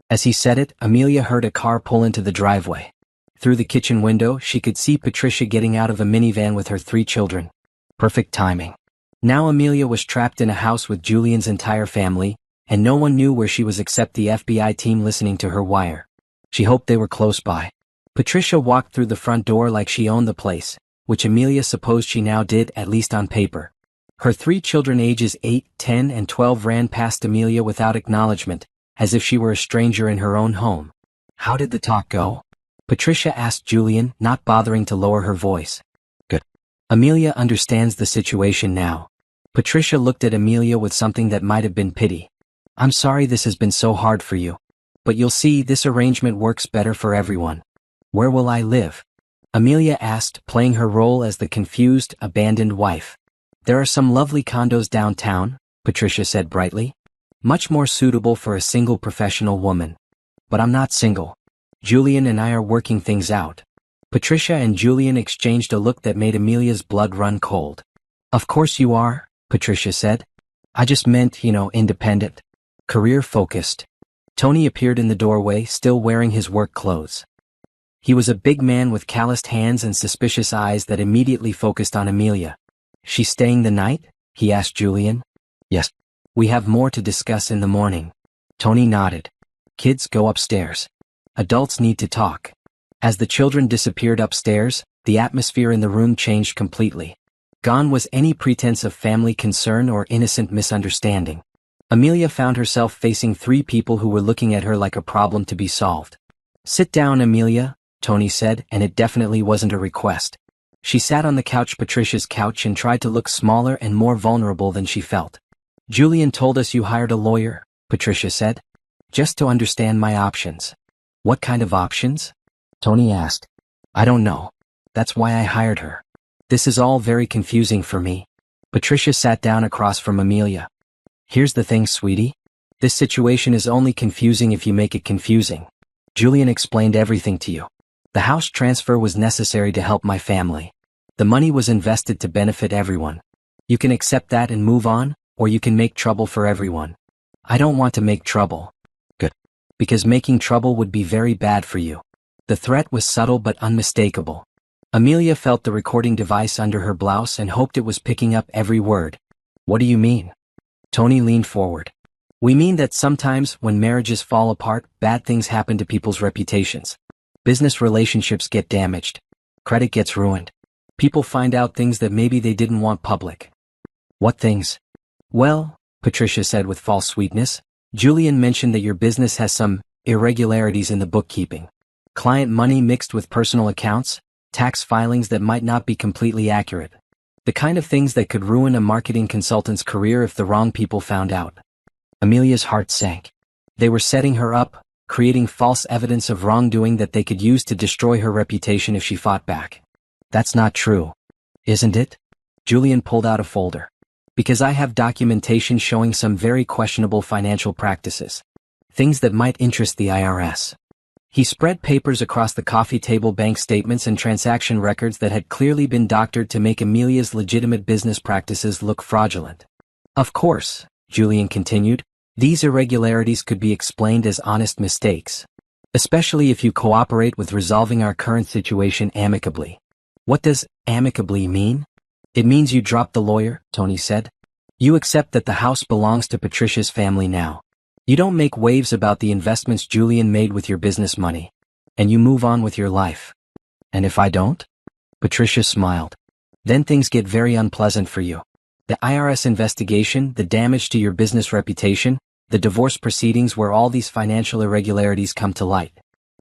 As he said it, Amelia heard a car pull into the driveway. Through the kitchen window, she could see Patricia getting out of a minivan with her 3 children. Perfect timing. Now Amelia was trapped in a house with Julian's entire family, and no one knew where she was except the FBI team listening to her wire. She hoped they were close by. Patricia walked through the front door like she owned the place, which Amelia supposed she now did, at least on paper. Her 3 children ages 8, 10, and 12 ran past Amelia without acknowledgement, as if she were a stranger in her own home. "How did the talk go?" Patricia asked Julian, not bothering to lower her voice. "Good. Amelia understands the situation now." Patricia looked at Amelia with something that might have been pity. "I'm sorry this has been so hard for you. But you'll see, this arrangement works better for everyone." "Where will I live?" Amelia asked, playing her role as the confused, abandoned wife. "There are some lovely condos downtown," Patricia said brightly. "Much more suitable for a single professional woman. But I'm not single. Julian and I are working things out." Patricia and Julian exchanged a look that made Amelia's blood run cold. "Of course you are," Patricia said. "I just meant, independent. Career-focused." Tony appeared in the doorway, still wearing his work clothes. He was a big man with calloused hands and suspicious eyes that immediately focused on Amelia. "She staying the night?" he asked Julian. "Yes. We have more to discuss in the morning." Tony nodded. "Kids, go upstairs. Adults need to talk." As the children disappeared upstairs, the atmosphere in the room changed completely. Gone was any pretense of family concern or innocent misunderstanding. Amelia found herself facing 3 people who were looking at her like a problem to be solved. "Sit down, Amelia," Tony said, and it definitely wasn't a request. She sat on the couch, Patricia's couch, and tried to look smaller and more vulnerable than she felt. "Julian told us you hired a lawyer," Patricia said. "Just to understand my options." "What kind of options?" Tony asked. "I don't know. That's why I hired her. This is all very confusing for me." Patricia sat down across from Amelia. "Here's the thing, sweetie. This situation is only confusing if you make it confusing. Julian explained everything to you. The house transfer was necessary to help my family. The money was invested to benefit everyone. You can accept that and move on, or you can make trouble for everyone." "I don't want to make trouble." "Good. Because making trouble would be very bad for you." The threat was subtle but unmistakable. Amelia felt the recording device under her blouse and hoped it was picking up every word. "What do you mean?" Tony leaned forward. "We mean that sometimes, when marriages fall apart, bad things happen to people's reputations. Business relationships get damaged. Credit gets ruined. People find out things that maybe they didn't want public." "What things?" "Well," Patricia said with false sweetness, "Julian mentioned that your business has some irregularities in the bookkeeping. Client money mixed with personal accounts, tax filings that might not be completely accurate. The kind of things that could ruin a marketing consultant's career if the wrong people found out." Amelia's heart sank. They were setting her up, creating false evidence of wrongdoing that they could use to destroy her reputation if she fought back. That's not true, isn't it? Julian pulled out a folder. Because I have documentation showing some very questionable financial practices. Things that might interest the IRS. He spread papers across the coffee table, bank statements and transaction records that had clearly been doctored to make Amelia's legitimate business practices look fraudulent. Of course, Julian continued, these irregularities could be explained as honest mistakes. Especially if you cooperate with resolving our current situation amicably. What does amicably mean? It means you drop the lawyer, Tony said. You accept that the house belongs to Patricia's family now. You don't make waves about the investments Julian made with your business money. And you move on with your life. And if I don't? Patricia smiled. Then things get very unpleasant for you. The IRS investigation, the damage to your business reputation, the divorce proceedings where all these financial irregularities come to light.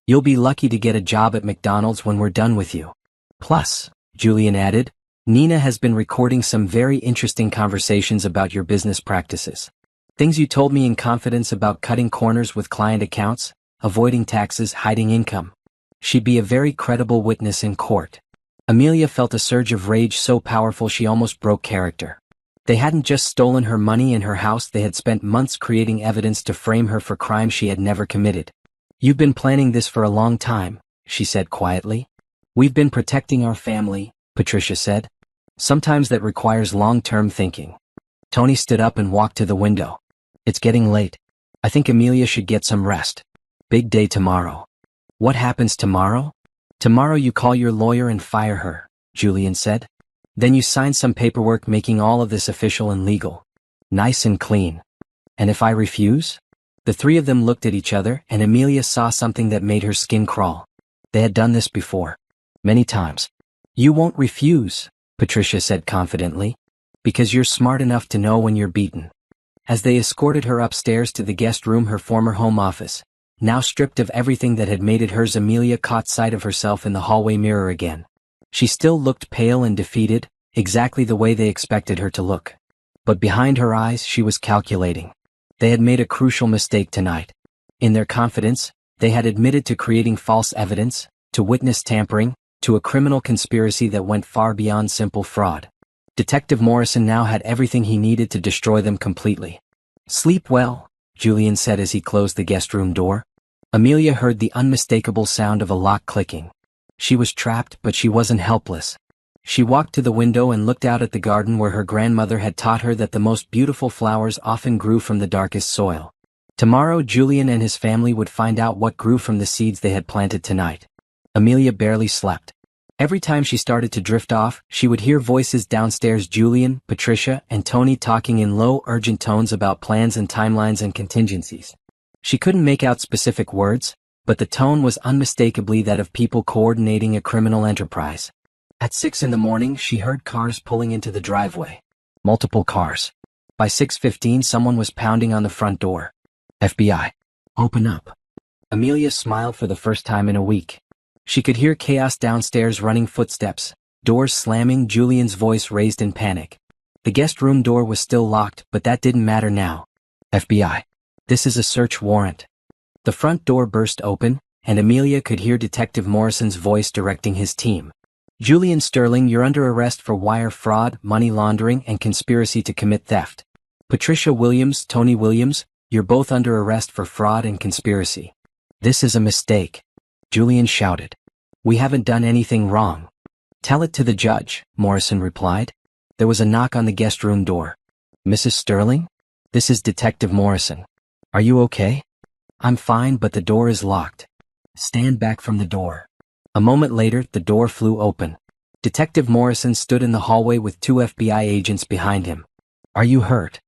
You'll be lucky to get a job at McDonald's when we're done with you. Plus, Julian added, Nina has been recording some very interesting conversations about your business practices. Things you told me in confidence about cutting corners with client accounts, avoiding taxes, hiding income. She'd be a very credible witness in court. Amelia felt a surge of rage so powerful she almost broke character. They hadn't just stolen her money and her house, they had spent months creating evidence to frame her for crimes she had never committed. You've been planning this for a long time, she said quietly. We've been protecting our family, Patricia said. Sometimes that requires long-term thinking. Tony stood up and walked to the window. It's getting late. I think Amelia should get some rest. Big day tomorrow. What happens tomorrow? Tomorrow you call your lawyer and fire her, Julian said. Then you sign some paperwork making all of this official and legal. Nice and clean. And if I refuse? The three of them looked at each other and Amelia saw something that made her skin crawl. They had done this before. Many times. You won't refuse, Patricia said confidently. Because you're smart enough to know when you're beaten. As they escorted her upstairs to the guest room, her former home office, now stripped of everything that had made it hers, Amelia caught sight of herself in the hallway mirror again. She still looked pale and defeated, exactly the way they expected her to look. But behind her eyes she was calculating. They had made a crucial mistake tonight. In their confidence, they had admitted to creating false evidence, to witness tampering, to a criminal conspiracy that went far beyond simple fraud. Detective Morrison now had everything he needed to destroy them completely. Sleep well, Julian said as he closed the guest room door. Amelia heard the unmistakable sound of a lock clicking. She was trapped, but she wasn't helpless. She walked to the window and looked out at the garden where her grandmother had taught her that the most beautiful flowers often grew from the darkest soil. Tomorrow Julian and his family would find out what grew from the seeds they had planted tonight. Amelia barely slept. Every time she started to drift off, she would hear voices downstairs, Julian, Patricia, and Tony talking in low, urgent tones about plans and timelines and contingencies. She couldn't make out specific words, but the tone was unmistakably that of people coordinating a criminal enterprise. At 6 a.m, she heard cars pulling into the driveway. Multiple cars. By 6:15, someone was pounding on the front door. FBI. Open up. Amelia smiled for the first time in a week. She could hear chaos downstairs, running footsteps, doors slamming, Julian's voice raised in panic. The guest room door was still locked, but that didn't matter now. FBI. This is a search warrant. The front door burst open, and Amelia could hear Detective Morrison's voice directing his team. Julian Sterling, you're under arrest for wire fraud, money laundering, and conspiracy to commit theft. Patricia Williams, Tony Williams, you're both under arrest for fraud and conspiracy. This is a mistake. Julian shouted. We haven't done anything wrong. Tell it to the judge, Morrison replied. There was a knock on the guest room door. Mrs. Sterling? This is Detective Morrison. Are you okay? I'm fine, but the door is locked. Stand back from the door. A moment later, the door flew open. Detective Morrison stood in the hallway with 2 FBI agents behind him. Are you hurt?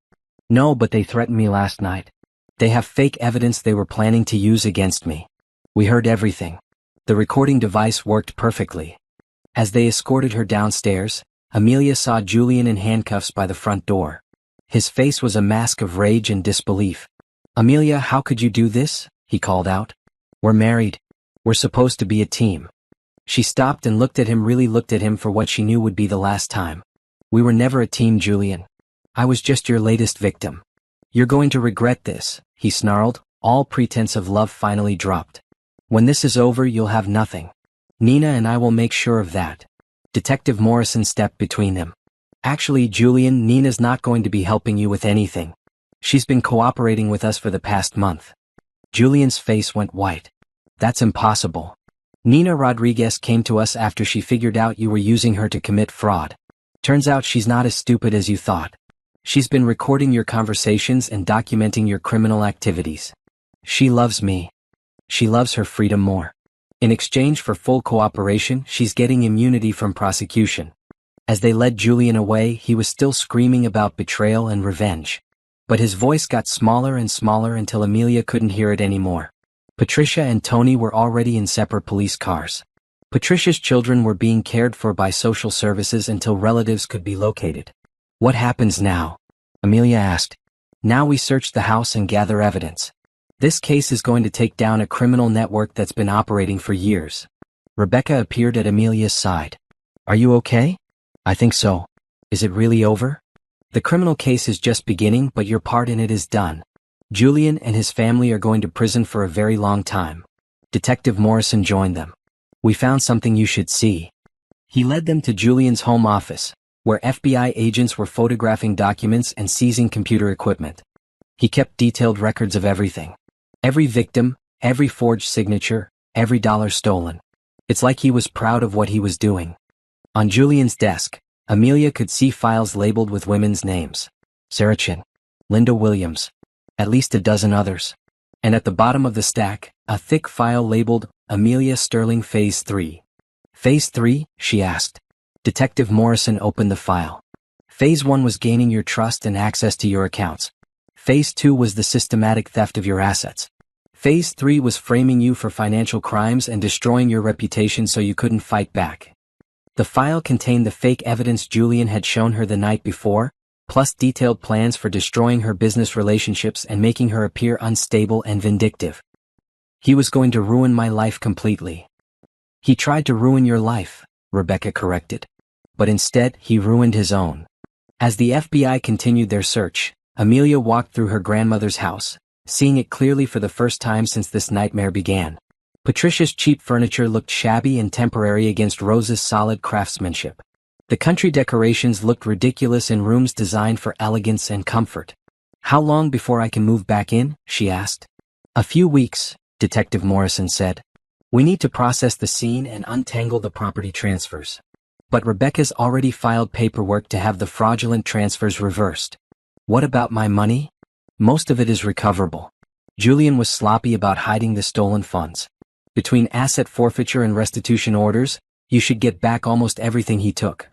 No, but they threatened me last night. They have fake evidence they were planning to use against me. We heard everything. The recording device worked perfectly. As they escorted her downstairs, Amelia saw Julian in handcuffs by the front door. His face was a mask of rage and disbelief. Amelia, how could you do this? He called out. We're married. We're supposed to be a team. She stopped and looked at him, really looked at him for what she knew would be the last time. We were never a team, Julian. I was just your latest victim. You're going to regret this, he snarled, All pretense of love finally dropped. When this is over, you'll have nothing. Nina and I will make sure of that. Detective Morrison stepped between them. Actually, Julian, Nina's not going to be helping you with anything. She's been cooperating with us for the past month. Julian's face went white. That's impossible. Nina Rodriguez came to us after she figured out you were using her to commit fraud. Turns out she's not as stupid as you thought. She's been recording your conversations and documenting your criminal activities. She loves me. She loves her freedom more. In exchange for full cooperation, she's getting immunity from prosecution. As they led Julian away, he was still screaming about betrayal and revenge. But his voice got smaller and smaller until Amelia couldn't hear it anymore. Patricia and Tony were already in separate police cars. Patricia's children were being cared for by social services until relatives could be located. What happens now? Amelia asked. Now we search the house and gather evidence. This case is going to take down a criminal network that's been operating for years. Rebecca appeared at Amelia's side. Are you okay? I think so. Is it really over? The criminal case is just beginning, but your part in it is done. Julian and his family are going to prison for a very long time. Detective Morrison joined them. We found something you should see. He led them to Julian's home office, where FBI agents were photographing documents and seizing computer equipment. He kept detailed records of everything. Every victim, every forged signature, every dollar stolen. It's like he was proud of what he was doing. On Julian's desk, Amelia could see files labeled with women's names. Sarah Chin, Linda Williams, at least a dozen others. And at the bottom of the stack, a thick file labeled Amelia Sterling Phase 3. Phase 3? She asked. Detective Morrison opened the file. Phase 1 was gaining your trust and access to your accounts. Phase 2 was the systematic theft of your assets. Phase 3 was framing you for financial crimes and destroying your reputation so you couldn't fight back. The file contained the fake evidence Julian had shown her the night before, plus detailed plans for destroying her business relationships and making her appear unstable and vindictive. He was going to ruin my life completely. He tried to ruin your life, Rebecca corrected. But instead, he ruined his own. As the FBI continued their search, Amelia walked through her grandmother's house, seeing it clearly for the first time since this nightmare began. Patricia's cheap furniture looked shabby and temporary against Rose's solid craftsmanship. The country decorations looked ridiculous in rooms designed for elegance and comfort. How long before I can move back in? She asked. A few weeks, Detective Morrison said. We need to process the scene and untangle the property transfers. But Rebecca's already filed paperwork to have the fraudulent transfers reversed. What about my money? Most of it is recoverable. Julian was sloppy about hiding the stolen funds. Between asset forfeiture and restitution orders, you should get back almost everything he took.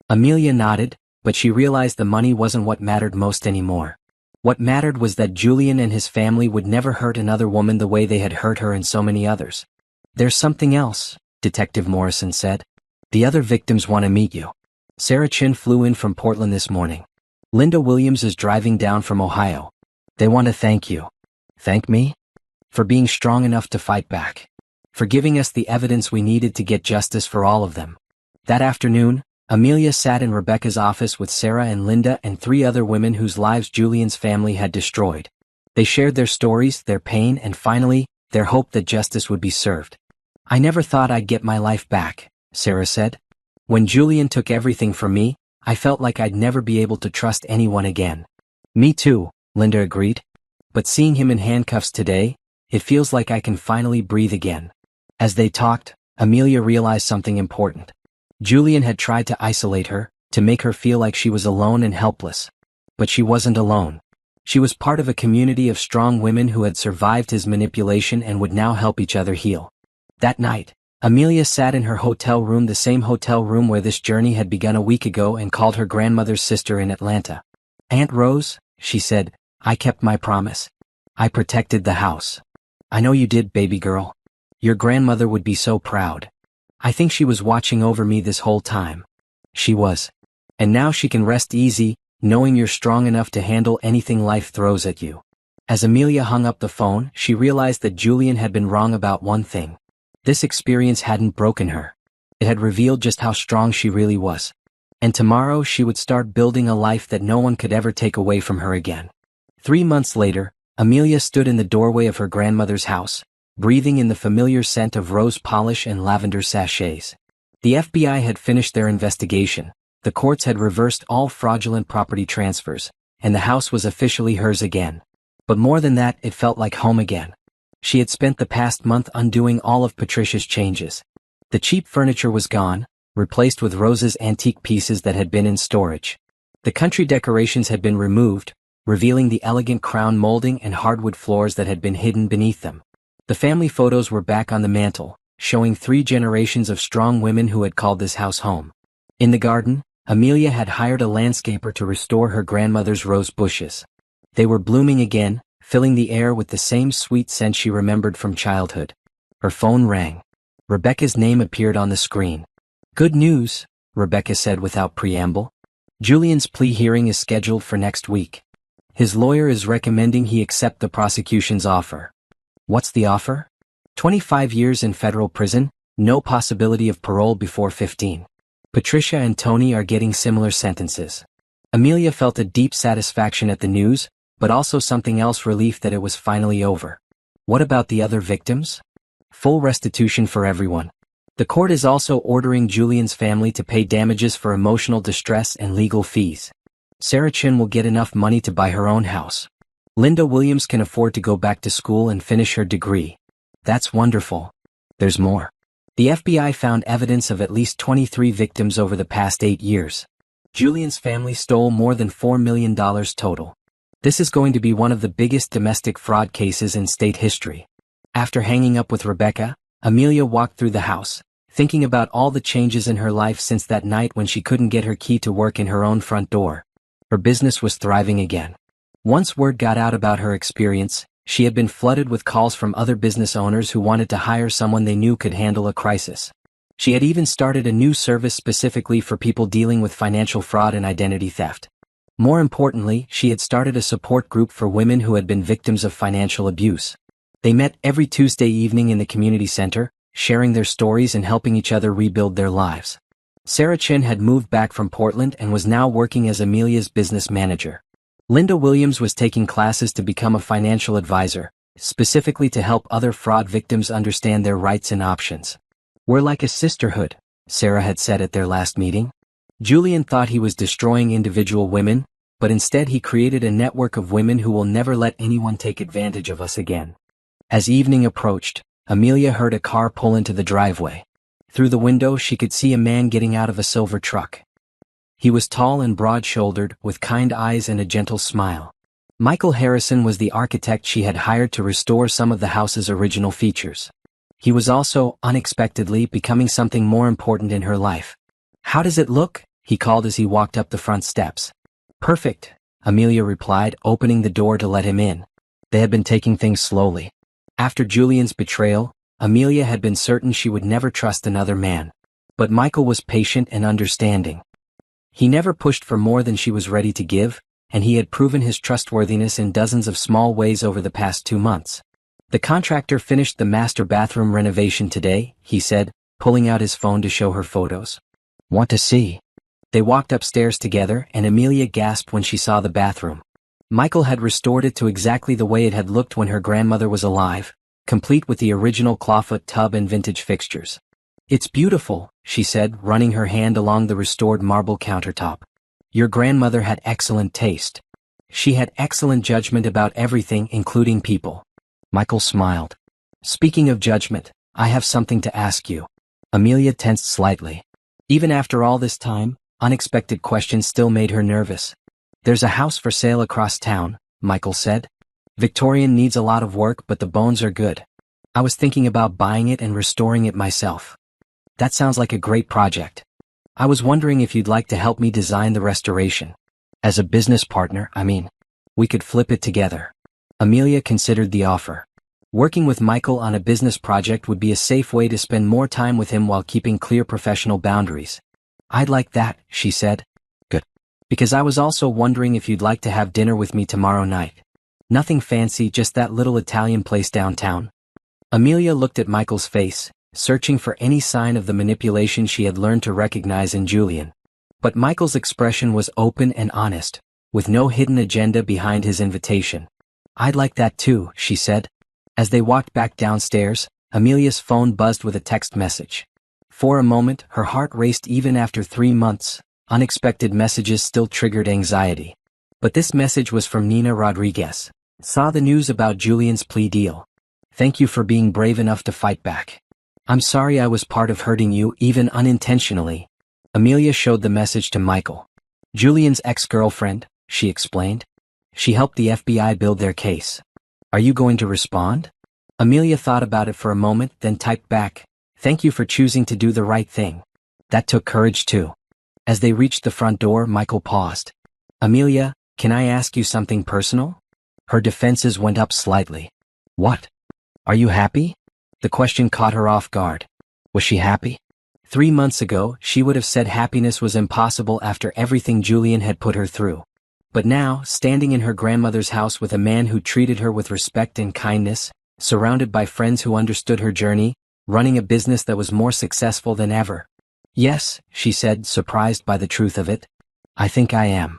Amelia nodded, but she realized the money wasn't what mattered most anymore. What mattered was that Julian and his family would never hurt another woman the way they had hurt her and so many others. There's something else, Detective Morrison said. The other victims want to meet you. Sarah Chin flew in from Portland this morning. Linda Williams is driving down from Ohio. They want to thank you. Thank me? For being strong enough to fight back. For giving us the evidence we needed to get justice for all of them. That afternoon, Amelia sat in Rebecca's office with Sarah and Linda and 3 other women whose lives Julian's family had destroyed. They shared their stories, their pain, and finally, their hope that justice would be served. I never thought I'd get my life back, Sarah said. When Julian took everything from me, I felt like I'd never be able to trust anyone again. Me too, Linda agreed. But seeing him in handcuffs today, it feels like I can finally breathe again. As they talked, Amelia realized something important. Julian had tried to isolate her, to make her feel like she was alone and helpless. But she wasn't alone. She was part of a community of strong women who had survived his manipulation and would now help each other heal. That night, Amelia sat in her hotel room, the same hotel room where this journey had begun a week ago, and called her grandmother's sister in Atlanta. Aunt Rose, she said, I kept my promise. I protected the house. I know you did, baby girl. Your grandmother would be so proud. I think she was watching over me this whole time. She was. And now she can rest easy, knowing you're strong enough to handle anything life throws at you. As Amelia hung up the phone, she realized that Julian had been wrong about one thing. This experience hadn't broken her. It had revealed just how strong she really was. And tomorrow she would start building a life that no one could ever take away from her again. 3 months later, Amelia stood in the doorway of her grandmother's house, breathing in the familiar scent of rose polish and lavender sachets. The FBI had finished their investigation, the courts had reversed all fraudulent property transfers, and the house was officially hers again. But more than that, it felt like home again. She had spent the past month undoing all of Patricia's changes. The cheap furniture was gone, replaced with Rose's antique pieces that had been in storage. The country decorations had been removed, revealing the elegant crown molding and hardwood floors that had been hidden beneath them. The family photos were back on the mantel, showing 3 generations of strong women who had called this house home. In the garden, Amelia had hired a landscaper to restore her grandmother's rose bushes. They were blooming again, filling the air with the same sweet scent she remembered from childhood. Her phone rang. Rebecca's name appeared on the screen. "Good news," Rebecca said without preamble. "Julian's plea hearing is scheduled for next week. His lawyer is recommending he accept the prosecution's offer." "What's the offer?" 25 years in federal prison, no possibility of parole before 15. Patricia and Tony are getting similar sentences. Amelia felt a deep satisfaction at the news, but also something else, relief that it was finally over. What about the other victims? Full restitution for everyone. The court is also ordering Julian's family to pay damages for emotional distress and legal fees. Sarah Chin will get enough money to buy her own house. Linda Williams can afford to go back to school and finish her degree. That's wonderful. There's more. The FBI found evidence of at least 23 victims over the past 8 years. Julian's family stole more than $4 million total. This is going to be one of the biggest domestic fraud cases in state history. After hanging up with Rebecca, Amelia walked through the house, thinking about all the changes in her life since that night when she couldn't get her key to work in her own front door. Her business was thriving again. Once word got out about her experience, she had been flooded with calls from other business owners who wanted to hire someone they knew could handle a crisis. She had even started a new service specifically for people dealing with financial fraud and identity theft. More importantly, she had started a support group for women who had been victims of financial abuse. They met every Tuesday evening in the community center, sharing their stories and helping each other rebuild their lives. Sarah Chin had moved back from Portland and was now working as Amelia's business manager. Linda Williams was taking classes to become a financial advisor, specifically to help other fraud victims understand their rights and options. "We're like a sisterhood," Sarah had said at their last meeting. Julian thought he was destroying individual women, but instead he created a network of women who will never let anyone take advantage of us again. As evening approached, Amelia heard a car pull into the driveway. Through the window she could see a man getting out of a silver truck. He was tall and broad-shouldered, with kind eyes and a gentle smile. Michael Harrison was the architect she had hired to restore some of the house's original features. He was also, unexpectedly, becoming something more important in her life. "How does it look?" he called as he walked up the front steps. "Perfect," Amelia replied, opening the door to let him in. They had been taking things slowly. After Julian's betrayal, Amelia had been certain she would never trust another man. But Michael was patient and understanding. He never pushed for more than she was ready to give, and he had proven his trustworthiness in dozens of small ways over the past 2 months. "The contractor finished the master bathroom renovation today," he said, pulling out his phone to show her photos. "Want to see?" They walked upstairs together, and Amelia gasped when she saw the bathroom. Michael had restored it to exactly the way it had looked when her grandmother was alive, complete with the original clawfoot tub and vintage fixtures. "It's beautiful," she said, running her hand along the restored marble countertop. "Your grandmother had excellent taste. She had excellent judgment about everything, including people." Michael smiled. "Speaking of judgment, I have something to ask you." Amelia tensed slightly. Even after all this time, unexpected questions still made her nervous. "There's a house for sale across town," Michael said. "Victorian needs a lot of work, but the bones are good. I was thinking about buying it and restoring it myself." "That sounds like a great project. I was wondering if you'd like to help me design the restoration. As a business partner, I mean. We could flip it together." Amelia considered the offer. Working with Michael on a business project would be a safe way to spend more time with him while keeping clear professional boundaries. "I'd like that," she said. "Good. Because I was also wondering if you'd like to have dinner with me tomorrow night. Nothing fancy, just that little Italian place downtown." Amelia looked at Michael's face, searching for any sign of the manipulation she had learned to recognize in Julian. But Michael's expression was open and honest, with no hidden agenda behind his invitation. "I'd like that too," she said. As they walked back downstairs, Amelia's phone buzzed with a text message. For a moment, her heart raced even after 3 months. Unexpected messages still triggered anxiety. But this message was from Nina Rodriguez. Saw the news about Julian's plea deal. Thank you for being brave enough to fight back. I'm sorry I was part of hurting you, even unintentionally. Amelia showed the message to Michael. Julian's ex-girlfriend, she explained. She helped the FBI build their case. Are you going to respond? Amelia thought about it for a moment, then typed back, "Thank you for choosing to do the right thing." That took courage too. As they reached the front door, Michael paused. "Amelia, can I ask you something personal?" Her defenses went up slightly. "What? Are you happy?" The question caught her off guard. Was she happy? 3 months ago, she would have said happiness was impossible after everything Julian had put her through. But now, standing in her grandmother's house with a man who treated her with respect and kindness, surrounded by friends who understood her journey, running a business that was more successful than ever. "Yes," she said, surprised by the truth of it. "I think I am."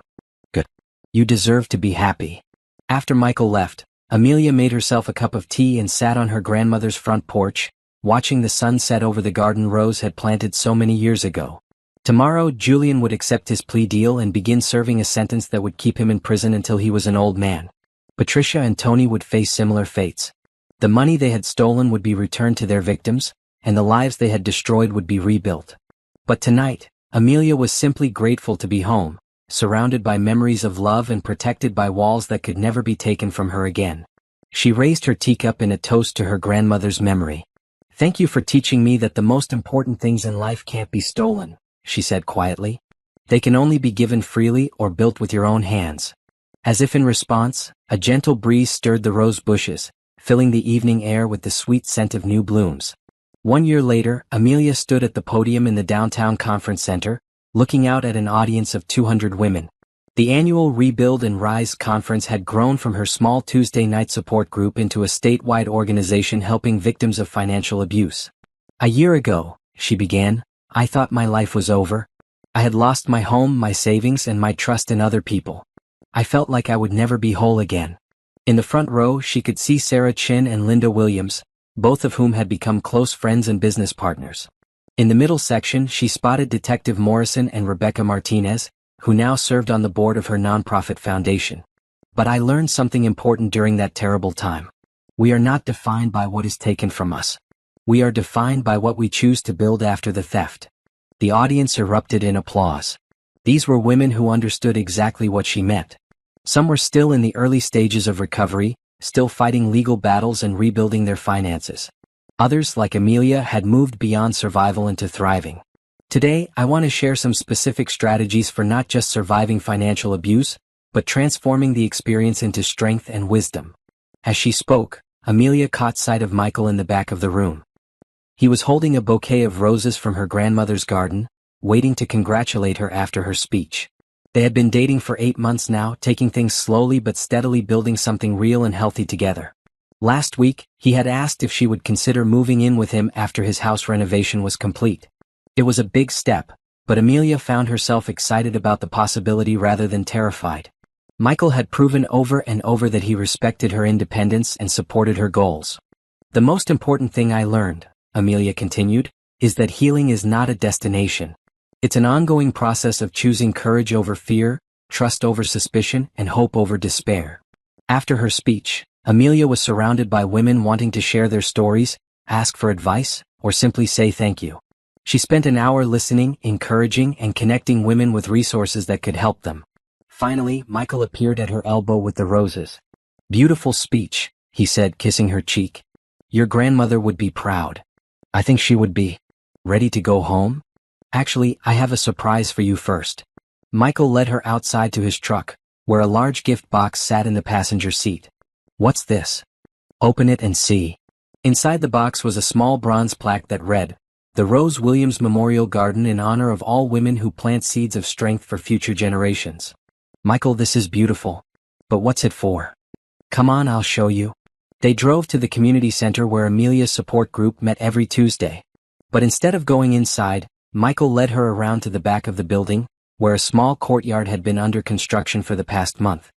"Good. You deserve to be happy." After Michael left, Amelia made herself a cup of tea and sat on her grandmother's front porch, watching the sun set over the garden Rose had planted so many years ago. Tomorrow, Julian would accept his plea deal and begin serving a sentence that would keep him in prison until he was an old man. Patricia and Tony would face similar fates. The money they had stolen would be returned to their victims, and the lives they had destroyed would be rebuilt. But tonight, Amelia was simply grateful to be home, surrounded by memories of love and protected by walls that could never be taken from her again. She raised her teacup in a toast to her grandmother's memory. "Thank you for teaching me that the most important things in life can't be stolen," she said quietly. "They can only be given freely or built with your own hands." As if in response, a gentle breeze stirred the rose bushes, filling the evening air with the sweet scent of new blooms. 1 year later, Amelia stood at the podium in the downtown conference center, looking out at an audience of 200 women. The annual Rebuild and Rise conference had grown from her small Tuesday night support group into a statewide organization helping victims of financial abuse. "A year ago," she began, "I thought my life was over. I had lost my home, my savings, and my trust in other people. I felt like I would never be whole again." In the front row, she could see Sarah Chin and Linda Williams, both of whom had become close friends and business partners. In the middle section, she spotted Detective Morrison and Rebecca Martinez, who now served on the board of her nonprofit foundation. "But I learned something important during that terrible time. We are not defined by what is taken from us. We are defined by what we choose to build after the theft." The audience erupted in applause. These were women who understood exactly what she meant. Some were still in the early stages of recovery, still fighting legal battles and rebuilding their finances. Others, like Amelia, had moved beyond survival into thriving. Today, I want to share some specific strategies for not just surviving financial abuse, but transforming the experience into strength and wisdom. As she spoke, Amelia caught sight of Michael in the back of the room. He was holding a bouquet of roses from her grandmother's garden, waiting to congratulate her after her speech. They had been dating for 8 months now, taking things slowly but steadily, building something real and healthy together. Last week, he had asked if she would consider moving in with him after his house renovation was complete. It was a big step, but Amelia found herself excited about the possibility rather than terrified. Michael had proven over and over that he respected her independence and supported her goals. "The most important thing I learned," Amelia continued, "is that healing is not a destination. It's an ongoing process of choosing courage over fear, trust over suspicion, and hope over despair." After her speech, Amelia was surrounded by women wanting to share their stories, ask for advice, or simply say thank you. She spent an hour listening, encouraging, and connecting women with resources that could help them. Finally, Michael appeared at her elbow with the roses. "Beautiful speech," he said, kissing her cheek. "Your grandmother would be proud." "I think she would be." "Ready to go home?" "Actually, I have a surprise for you first." Michael led her outside to his truck, where a large gift box sat in the passenger seat. "What's this?" "Open it and see." Inside the box was a small bronze plaque that read, "The Rose Williams Memorial Garden in honor of all women who plant seeds of strength for future generations." "Michael, this is beautiful. But what's it for?" "Come on, I'll show you." They drove to the community center where Amelia's support group met every Tuesday. But instead of going inside, Michael led her around to the back of the building, where a small courtyard had been under construction for the past month.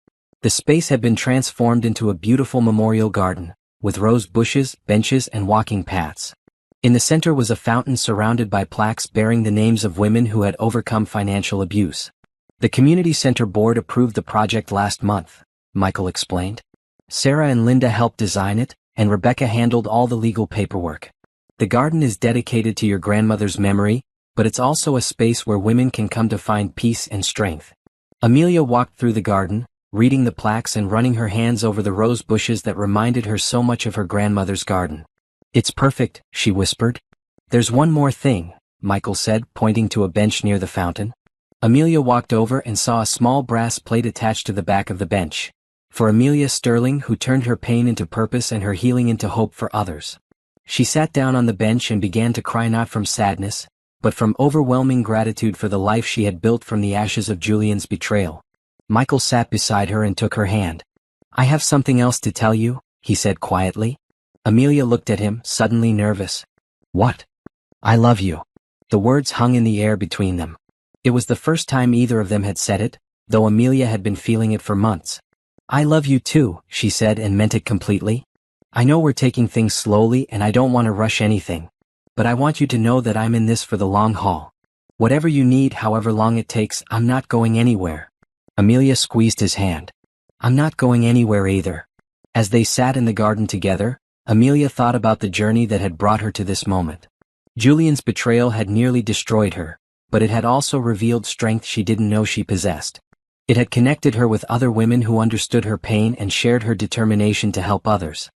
The space had been transformed into a beautiful memorial garden, with rose bushes, benches, and walking paths. In the center was a fountain surrounded by plaques bearing the names of women who had overcome financial abuse. The community center board approved the project last month, Michael explained. Sarah and Linda helped design it, and Rebecca handled all the legal paperwork. The garden is dedicated to your grandmother's memory, but it's also a space where women can come to find peace and strength. Amelia walked through the garden, reading the plaques and running her hands over the rose bushes that reminded her so much of her grandmother's garden. "It's perfect," she whispered. "There's one more thing," Michael said, pointing to a bench near the fountain. Amelia walked over and saw a small brass plate attached to the back of the bench. For Amelia Sterling, who turned her pain into purpose and her healing into hope for others. She sat down on the bench and began to cry, not from sadness, but from overwhelming gratitude for the life she had built from the ashes of Julian's betrayal. Michael sat beside her and took her hand. "I have something else to tell you," he said quietly. Amelia looked at him, suddenly nervous. "What?" "I love you." The words hung in the air between them. It was the first time either of them had said it, though Amelia had been feeling it for months. "I love you too," she said, and meant it completely. "I know we're taking things slowly and I don't want to rush anything. But I want you to know that I'm in this for the long haul. Whatever you need, however long it takes, I'm not going anywhere." Amelia squeezed his hand. "I'm not going anywhere either." As they sat in the garden together, Amelia thought about the journey that had brought her to this moment. Julian's betrayal had nearly destroyed her, but it had also revealed strength she didn't know she possessed. It had connected her with other women who understood her pain and shared her determination to help others.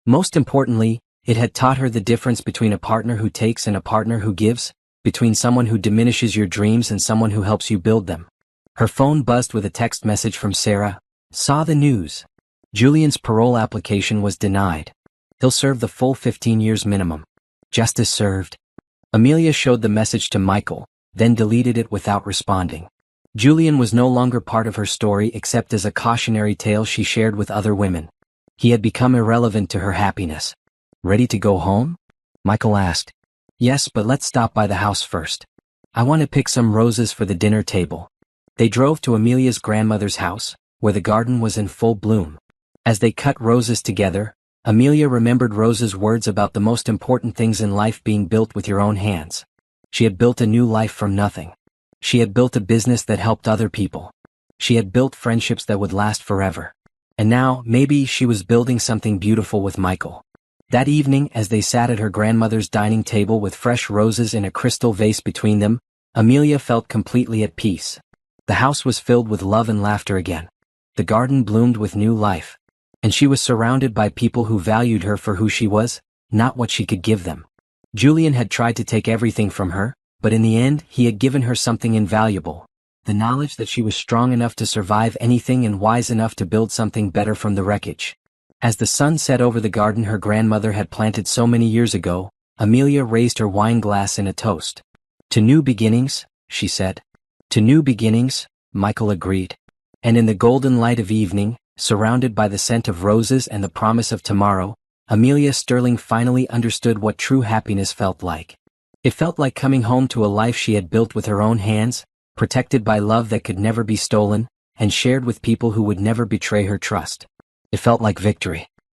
Most importantly, it had taught her the difference between a partner who takes and a partner who gives, between someone who diminishes your dreams and someone who helps you build them. Her phone buzzed with a text message from Sarah. "Saw the news. Julian's parole application was denied. He'll serve the full 15 years minimum. Justice served." Amelia showed the message to Michael, then deleted it without responding. Julian was no longer part of her story except as a cautionary tale she shared with other women. He had become irrelevant to her happiness. "Ready to go home?" Michael asked. "Yes, but let's stop by the house first. I want to pick some roses for the dinner table." They drove to Amelia's grandmother's house, where the garden was in full bloom. As they cut roses together, Amelia remembered Rose's words about the most important things in life being built with your own hands. She had built a new life from nothing. She had built a business that helped other people. She had built friendships that would last forever. And now, maybe she was building something beautiful with Michael. That evening, as they sat at her grandmother's dining table with fresh roses in a crystal vase between them, Amelia felt completely at peace. The house was filled with love and laughter again. The garden bloomed with new life. And she was surrounded by people who valued her for who she was, not what she could give them. Julian had tried to take everything from her, but in the end, he had given her something invaluable. The knowledge that she was strong enough to survive anything and wise enough to build something better from the wreckage. As the sun set over the garden her grandmother had planted so many years ago, Amelia raised her wine glass in a toast. "To new beginnings," she said. "To new beginnings," Michael agreed. And in the golden light of evening, surrounded by the scent of roses and the promise of tomorrow, Amelia Sterling finally understood what true happiness felt like. It felt like coming home to a life she had built with her own hands, protected by love that could never be stolen, and shared with people who would never betray her trust. It felt like victory.